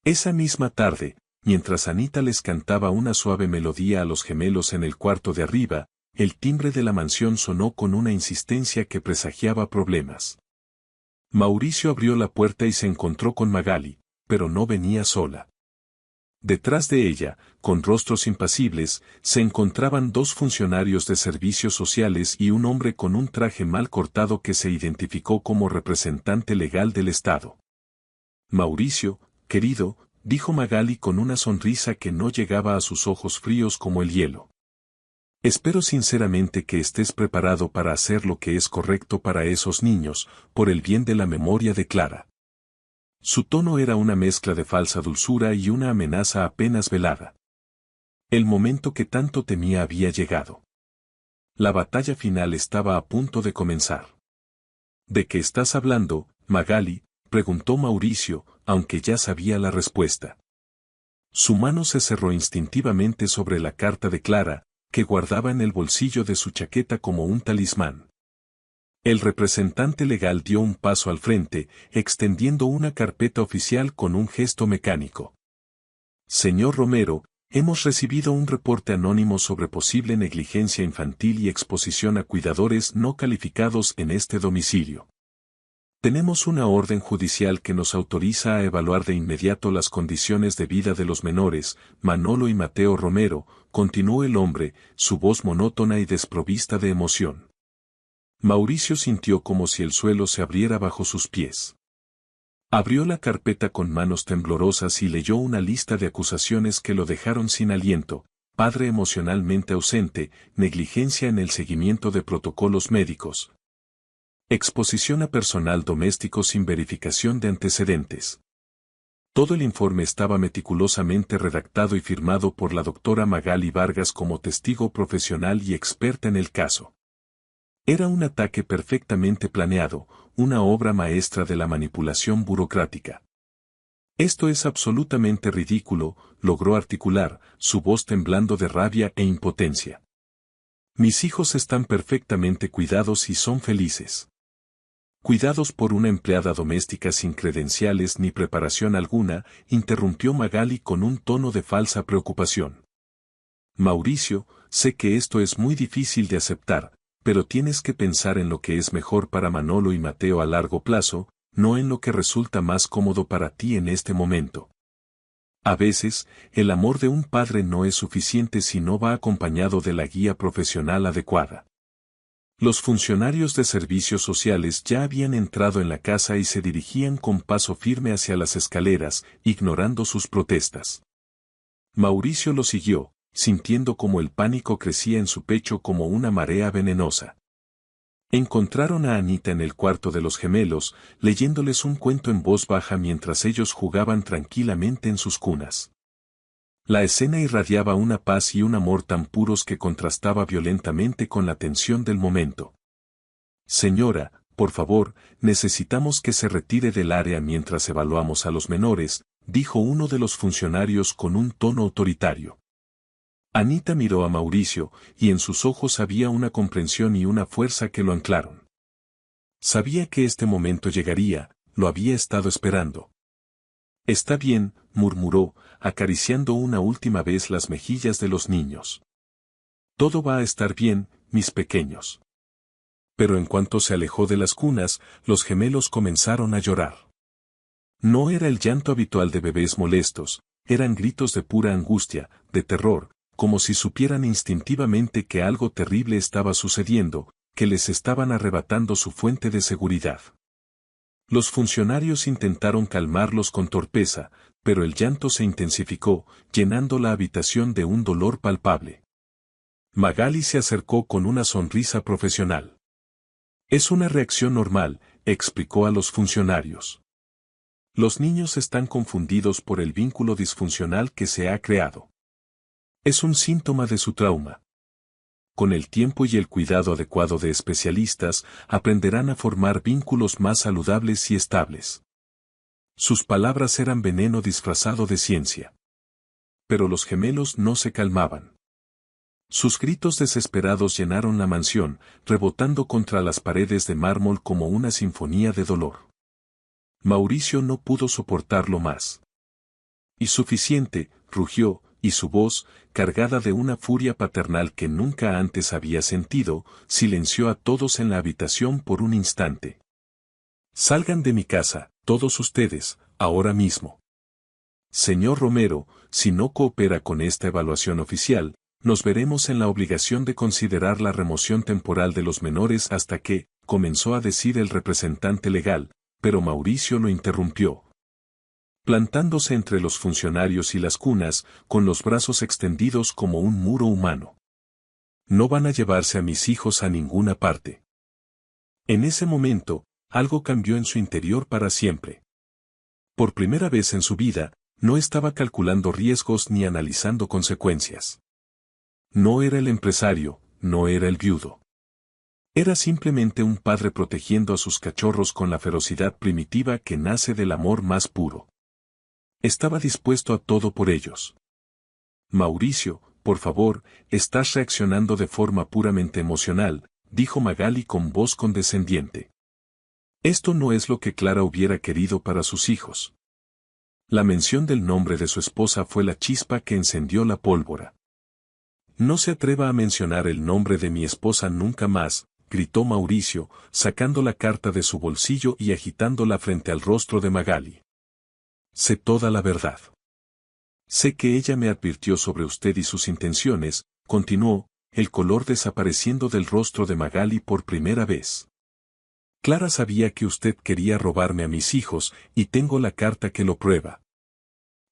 Esa misma tarde, mientras Anita les cantaba una suave melodía a los gemelos en el cuarto de arriba, el timbre de la mansión sonó con una insistencia que presagiaba problemas. Mauricio abrió la puerta y se encontró con Magali, pero no venía sola. Detrás de ella, con rostros impasibles, se encontraban 2 funcionarios de servicios sociales y un hombre con un traje mal cortado que se identificó como representante legal del Estado. Mauricio, querido, dijo Magali con una sonrisa que no llegaba a sus ojos fríos como el hielo. Espero sinceramente que estés preparado para hacer lo que es correcto para esos niños, por el bien de la memoria de Clara. Su tono era una mezcla de falsa dulzura y una amenaza apenas velada. El momento que tanto temía había llegado. La batalla final estaba a punto de comenzar. ¿De qué estás hablando, Magali?, preguntó Mauricio, aunque ya sabía la respuesta. Su mano se cerró instintivamente sobre la carta de Clara, que guardaba en el bolsillo de su chaqueta como un talismán. El representante legal dio un paso al frente, extendiendo una carpeta oficial con un gesto mecánico. Señor Romero, hemos recibido un reporte anónimo sobre posible negligencia infantil y exposición a cuidadores no calificados en este domicilio. Tenemos una orden judicial que nos autoriza a evaluar de inmediato las condiciones de vida de los menores, Manolo y Mateo Romero, continuó el hombre, su voz monótona y desprovista de emoción. Mauricio sintió como si el suelo se abriera bajo sus pies. Abrió la carpeta con manos temblorosas y leyó una lista de acusaciones que lo dejaron sin aliento: padre emocionalmente ausente, negligencia en el seguimiento de protocolos médicos, exposición a personal doméstico sin verificación de antecedentes. Todo el informe estaba meticulosamente redactado y firmado por la doctora Magali Vargas como testigo profesional y experta en el caso. Era un ataque perfectamente planeado, una obra maestra de la manipulación burocrática. Esto es absolutamente ridículo, logró articular, su voz temblando de rabia e impotencia. Mis hijos están perfectamente cuidados y son felices. Cuidados por una empleada doméstica sin credenciales ni preparación alguna, interrumpió Magali con un tono de falsa preocupación. Mauricio, sé que esto es muy difícil de aceptar, pero tienes que pensar en lo que es mejor para Manolo y Mateo a largo plazo, no en lo que resulta más cómodo para ti en este momento. A veces, el amor de un padre no es suficiente si no va acompañado de la guía profesional adecuada. Los funcionarios de servicios sociales ya habían entrado en la casa y se dirigían con paso firme hacia las escaleras, ignorando sus protestas. Mauricio lo siguió, sintiendo como el pánico crecía en su pecho como una marea venenosa. Encontraron a Anita en el cuarto de los gemelos, leyéndoles un cuento en voz baja mientras ellos jugaban tranquilamente en sus cunas. La escena irradiaba una paz y un amor tan puros que contrastaba violentamente con la tensión del momento. Señora, por favor, necesitamos que se retire del área mientras evaluamos a los menores, dijo uno de los funcionarios con un tono autoritario. Anita miró a Mauricio, y en sus ojos había una comprensión y una fuerza que lo anclaron. Sabía que este momento llegaría, lo había estado esperando. Está bien, murmuró, acariciando una última vez las mejillas de los niños. Todo va a estar bien, mis pequeños. Pero en cuanto se alejó de las cunas, los gemelos comenzaron a llorar. No era el llanto habitual de bebés molestos, eran gritos de pura angustia, de terror, como si supieran instintivamente que algo terrible estaba sucediendo, que les estaban arrebatando su fuente de seguridad. Los funcionarios intentaron calmarlos con torpeza, pero el llanto se intensificó, llenando la habitación de un dolor palpable. Magali se acercó con una sonrisa profesional. Es una reacción normal, explicó a los funcionarios. Los niños están confundidos por el vínculo disfuncional que se ha creado. Es un síntoma de su trauma. Con el tiempo y el cuidado adecuado de especialistas, aprenderán a formar vínculos más saludables y estables. Sus palabras eran veneno disfrazado de ciencia. Pero los gemelos no se calmaban. Sus gritos desesperados llenaron la mansión, rebotando contra las paredes de mármol como una sinfonía de dolor. Mauricio no pudo soportarlo más. Y suficiente, rugió, y su voz, cargada de una furia paternal que nunca antes había sentido, silenció a todos en la habitación por un instante. Salgan de mi casa, todos ustedes, ahora mismo. Señor Romero, si no coopera con esta evaluación oficial, nos veremos en la obligación de considerar la remoción temporal de los menores hasta que, comenzó a decir el representante legal, pero Mauricio lo interrumpió. Plantándose entre los funcionarios y las cunas, con los brazos extendidos como un muro humano. No van a llevarse a mis hijos a ninguna parte. En ese momento, algo cambió en su interior para siempre. Por primera vez en su vida, no estaba calculando riesgos ni analizando consecuencias. No era el empresario, no era el viudo. Era simplemente un padre protegiendo a sus cachorros con la ferocidad primitiva que nace del amor más puro. Estaba dispuesto a todo por ellos. Mauricio, por favor, estás reaccionando de forma puramente emocional, dijo Magali con voz condescendiente. Esto no es lo que Clara hubiera querido para sus hijos. La mención del nombre de su esposa fue la chispa que encendió la pólvora. No se atreva a mencionar el nombre de mi esposa nunca más, gritó Mauricio, sacando la carta de su bolsillo y agitándola frente al rostro de Magali. Sé toda la verdad. Sé que ella me advirtió sobre usted y sus intenciones, continuó, el color desapareciendo del rostro de Magali por primera vez. Clara sabía que usted quería robarme a mis hijos, y tengo la carta que lo prueba.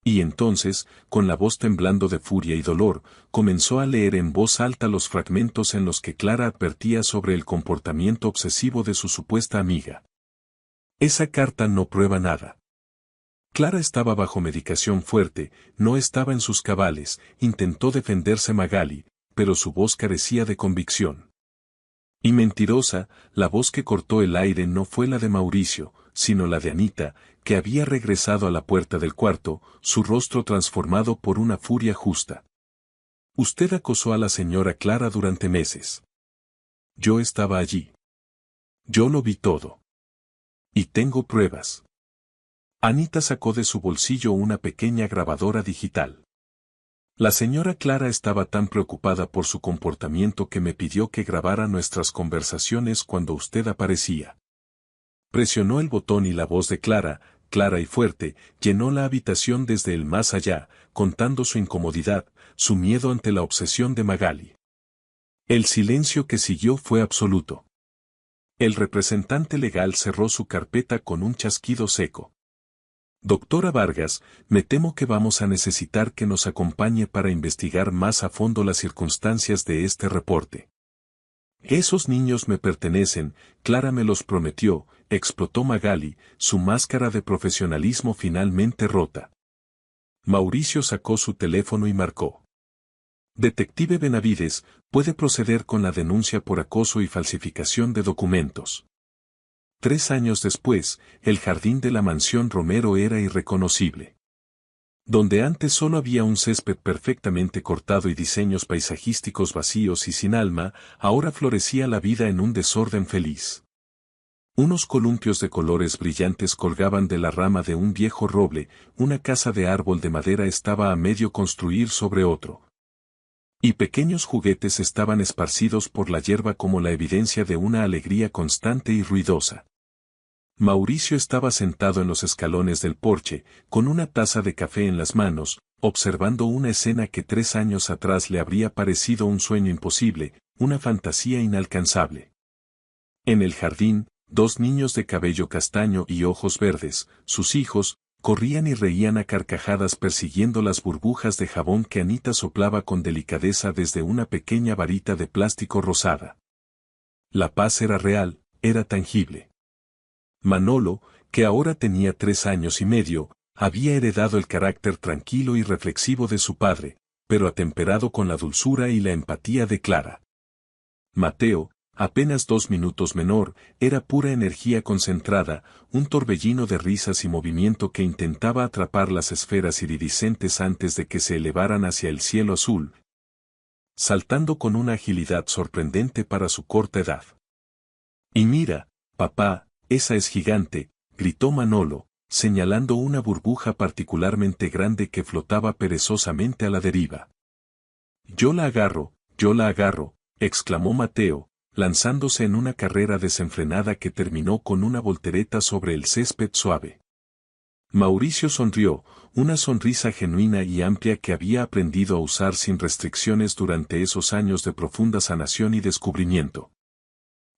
Y entonces, con la voz temblando de furia y dolor, comenzó a leer en voz alta los fragmentos en los que Clara advertía sobre el comportamiento obsesivo de su supuesta amiga. Esa carta no prueba nada. Clara estaba bajo medicación fuerte, no estaba en sus cabales, intentó defenderse Magali, pero su voz carecía de convicción. Y mentirosa, la voz que cortó el aire no fue la de Mauricio, sino la de Anita, que había regresado a la puerta del cuarto, su rostro transformado por una furia justa. Usted acosó a la señora Clara durante meses. Yo estaba allí. Yo lo vi todo. Y tengo pruebas. Anita sacó de su bolsillo una pequeña grabadora digital. La señora Clara estaba tan preocupada por su comportamiento que me pidió que grabara nuestras conversaciones cuando usted aparecía. Presionó el botón y la voz de Clara, clara y fuerte, llenó la habitación desde el más allá, contando su incomodidad, su miedo ante la obsesión de Magali. El silencio que siguió fue absoluto. El representante legal cerró su carpeta con un chasquido seco. Doctora Vargas, me temo que vamos a necesitar que nos acompañe para investigar más a fondo las circunstancias de este reporte. Esos niños me pertenecen, Clara me los prometió, explotó Magali, su máscara de profesionalismo finalmente rota. Mauricio sacó su teléfono y marcó. Detective Benavides, puede proceder con la denuncia por acoso y falsificación de documentos. 3 años después, el jardín de la mansión Romero era irreconocible. Donde antes solo había un césped perfectamente cortado y diseños paisajísticos vacíos y sin alma, ahora florecía la vida en un desorden feliz. Unos columpios de colores brillantes colgaban de la rama de un viejo roble, una casa de árbol de madera estaba a medio construir sobre otro. Y pequeños juguetes estaban esparcidos por la hierba como la evidencia de una alegría constante y ruidosa. Mauricio estaba sentado en los escalones del porche, con una taza de café en las manos, observando una escena que 3 años atrás le habría parecido un sueño imposible, una fantasía inalcanzable. En el jardín, 2 niños de cabello castaño y ojos verdes, sus hijos, corrían y reían a carcajadas persiguiendo las burbujas de jabón que Anita soplaba con delicadeza desde una pequeña varita de plástico rosada. La paz era real, era tangible. Manolo, que ahora tenía 3 años y medio, había heredado el carácter tranquilo y reflexivo de su padre, pero atemperado con la dulzura y la empatía de Clara. Mateo, apenas 2 minutos menor, era pura energía concentrada, un torbellino de risas y movimiento que intentaba atrapar las esferas iridiscentes antes de que se elevaran hacia el cielo azul, saltando con una agilidad sorprendente para su corta edad. Y mira, papá, esa es gigante, gritó Manolo, señalando una burbuja particularmente grande que flotaba perezosamente a la deriva. Yo la agarro, exclamó Mateo, lanzándose en una carrera desenfrenada que terminó con una voltereta sobre el césped suave. Mauricio sonrió, una sonrisa genuina y amplia que había aprendido a usar sin restricciones durante esos años de profunda sanación y descubrimiento.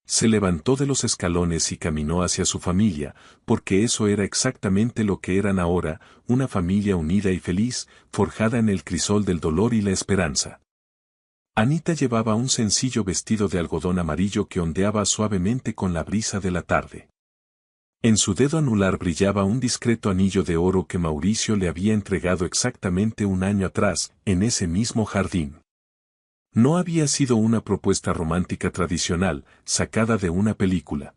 Se levantó de los escalones y caminó hacia su familia, porque eso era exactamente lo que eran ahora, una familia unida y feliz, forjada en el crisol del dolor y la esperanza. Anita llevaba un sencillo vestido de algodón amarillo que ondeaba suavemente con la brisa de la tarde. En su dedo anular brillaba un discreto anillo de oro que Mauricio le había entregado exactamente 1 año atrás, en ese mismo jardín. No había sido una propuesta romántica tradicional, sacada de una película.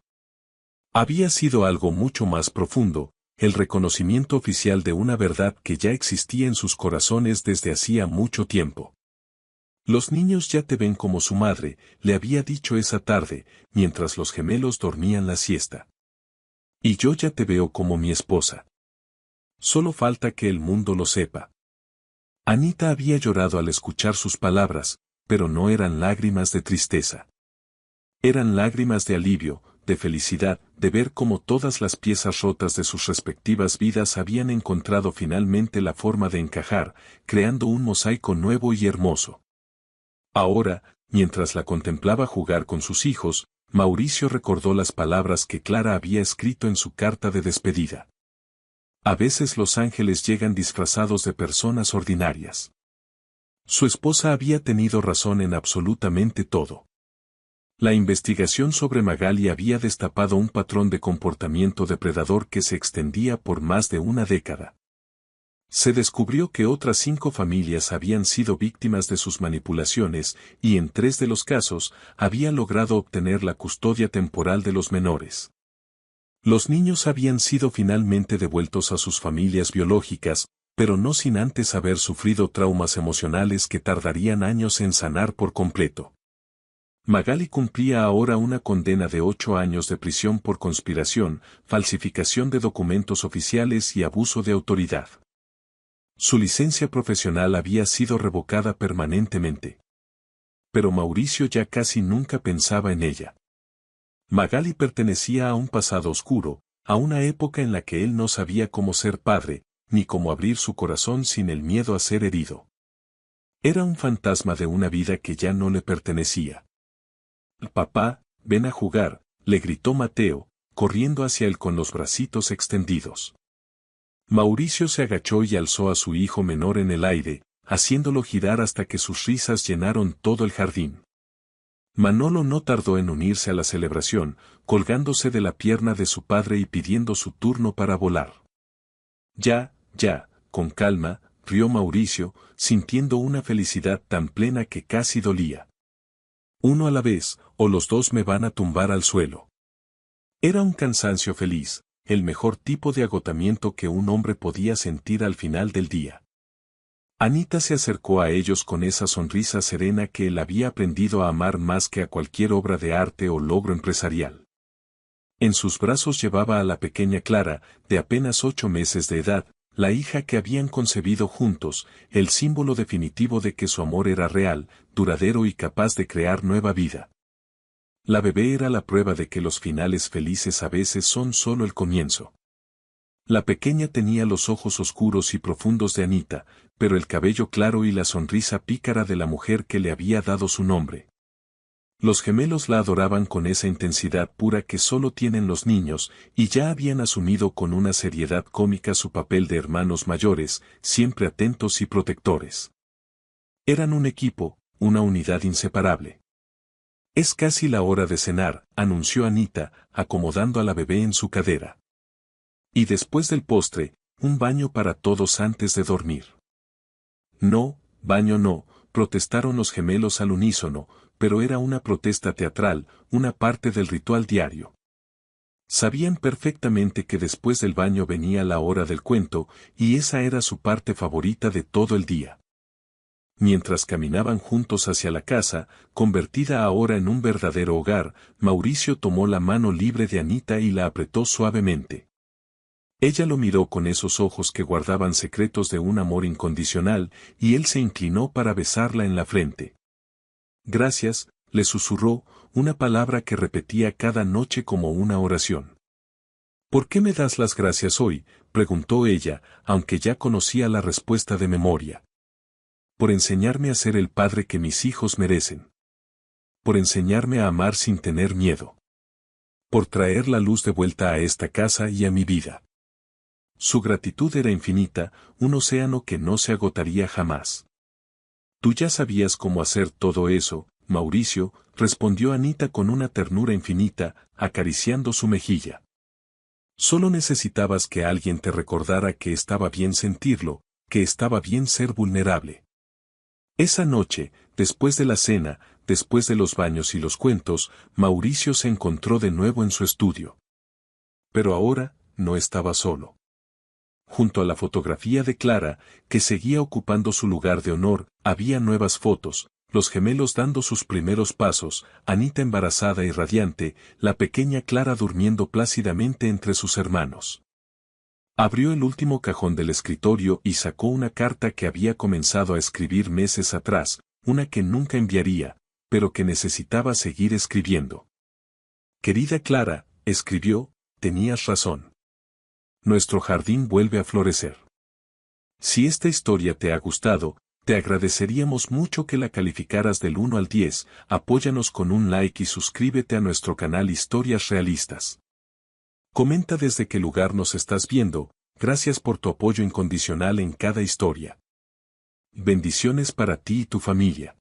Había sido algo mucho más profundo, el reconocimiento oficial de una verdad que ya existía en sus corazones desde hacía mucho tiempo. Los niños ya te ven como su madre, le había dicho esa tarde, mientras los gemelos dormían la siesta. Y yo ya te veo como mi esposa. Solo falta que el mundo lo sepa. Anita había llorado al escuchar sus palabras, pero no eran lágrimas de tristeza. Eran lágrimas de alivio, de felicidad, de ver cómo todas las piezas rotas de sus respectivas vidas habían encontrado finalmente la forma de encajar, creando un mosaico nuevo y hermoso. Ahora, mientras la contemplaba jugar con sus hijos, Mauricio recordó las palabras que Clara había escrito en su carta de despedida. A veces los ángeles llegan disfrazados de personas ordinarias. Su esposa había tenido razón en absolutamente todo. La investigación sobre Magali había destapado un patrón de comportamiento depredador que se extendía por más de una década. Se descubrió que otras 5 familias habían sido víctimas de sus manipulaciones y en 3 de los casos había logrado obtener la custodia temporal de los menores. Los niños habían sido finalmente devueltos a sus familias biológicas, pero no sin antes haber sufrido traumas emocionales que tardarían años en sanar por completo. Magali cumplía ahora una condena de 8 años de prisión por conspiración, falsificación de documentos oficiales y abuso de autoridad. Su licencia profesional había sido revocada permanentemente. Pero Mauricio ya casi nunca pensaba en ella. Magali pertenecía a un pasado oscuro, a una época en la que él no sabía cómo ser padre, ni cómo abrir su corazón sin el miedo a ser herido. Era un fantasma de una vida que ya no le pertenecía. «Papá, ven a jugar», le gritó Mateo, corriendo hacia él con los bracitos extendidos. Mauricio se agachó y alzó a su hijo menor en el aire, haciéndolo girar hasta que sus risas llenaron todo el jardín. Manolo no tardó en unirse a la celebración, colgándose de la pierna de su padre y pidiendo su turno para volar. Ya, con calma, rió Mauricio, sintiendo una felicidad tan plena que casi dolía. Uno a la vez, o los dos me van a tumbar al suelo. Era un cansancio feliz, el mejor tipo de agotamiento que un hombre podía sentir al final del día. Anita se acercó a ellos con esa sonrisa serena que él había aprendido a amar más que a cualquier obra de arte o logro empresarial. En sus brazos llevaba a la pequeña Clara, de apenas 8 meses de edad, la hija que habían concebido juntos, el símbolo definitivo de que su amor era real, duradero y capaz de crear nueva vida. La bebé era la prueba de que los finales felices a veces son solo el comienzo. La pequeña tenía los ojos oscuros y profundos de Anita, pero el cabello claro y la sonrisa pícara de la mujer que le había dado su nombre. Los gemelos la adoraban con esa intensidad pura que solo tienen los niños, y ya habían asumido con una seriedad cómica su papel de hermanos mayores, siempre atentos y protectores. Eran un equipo, una unidad inseparable. «Es casi la hora de cenar», anunció Anita, acomodando a la bebé en su cadera. «Y después del postre, un baño para todos antes de dormir». «No, baño no», protestaron los gemelos al unísono, pero era una protesta teatral, una parte del ritual diario. Sabían perfectamente que después del baño venía la hora del cuento, y esa era su parte favorita de todo el día. Mientras caminaban juntos hacia la casa, convertida ahora en un verdadero hogar, Mauricio tomó la mano libre de Anita y la apretó suavemente. Ella lo miró con esos ojos que guardaban secretos de un amor incondicional, y él se inclinó para besarla en la frente. «Gracias», le susurró, una palabra que repetía cada noche como una oración. «¿Por qué me das las gracias hoy?», preguntó ella, aunque ya conocía la respuesta de memoria. «Por enseñarme a ser el padre que mis hijos merecen. Por enseñarme a amar sin tener miedo. Por traer la luz de vuelta a esta casa y a mi vida». Su gratitud era infinita, un océano que no se agotaría jamás. «Tú ya sabías cómo hacer todo eso, Mauricio», respondió Anita con una ternura infinita, acariciando su mejilla. «Solo necesitabas que alguien te recordara que estaba bien sentirlo, que estaba bien ser vulnerable». Esa noche, después de la cena, después de los baños y los cuentos, Mauricio se encontró de nuevo en su estudio. Pero ahora, no estaba solo. Junto a la fotografía de Clara, que seguía ocupando su lugar de honor, había nuevas fotos, los gemelos dando sus primeros pasos, Anita embarazada y radiante, la pequeña Clara durmiendo plácidamente entre sus hermanos. Abrió el último cajón del escritorio y sacó una carta que había comenzado a escribir meses atrás, una que nunca enviaría, pero que necesitaba seguir escribiendo. «Querida Clara», escribió, «tenías razón. Nuestro jardín vuelve a florecer. Si esta historia te ha gustado, te agradeceríamos mucho que la calificaras del 1 al 10, apóyanos con un like y suscríbete a nuestro canal Historias Realistas. Comenta desde qué lugar nos estás viendo, gracias por tu apoyo incondicional en cada historia. Bendiciones para ti y tu familia.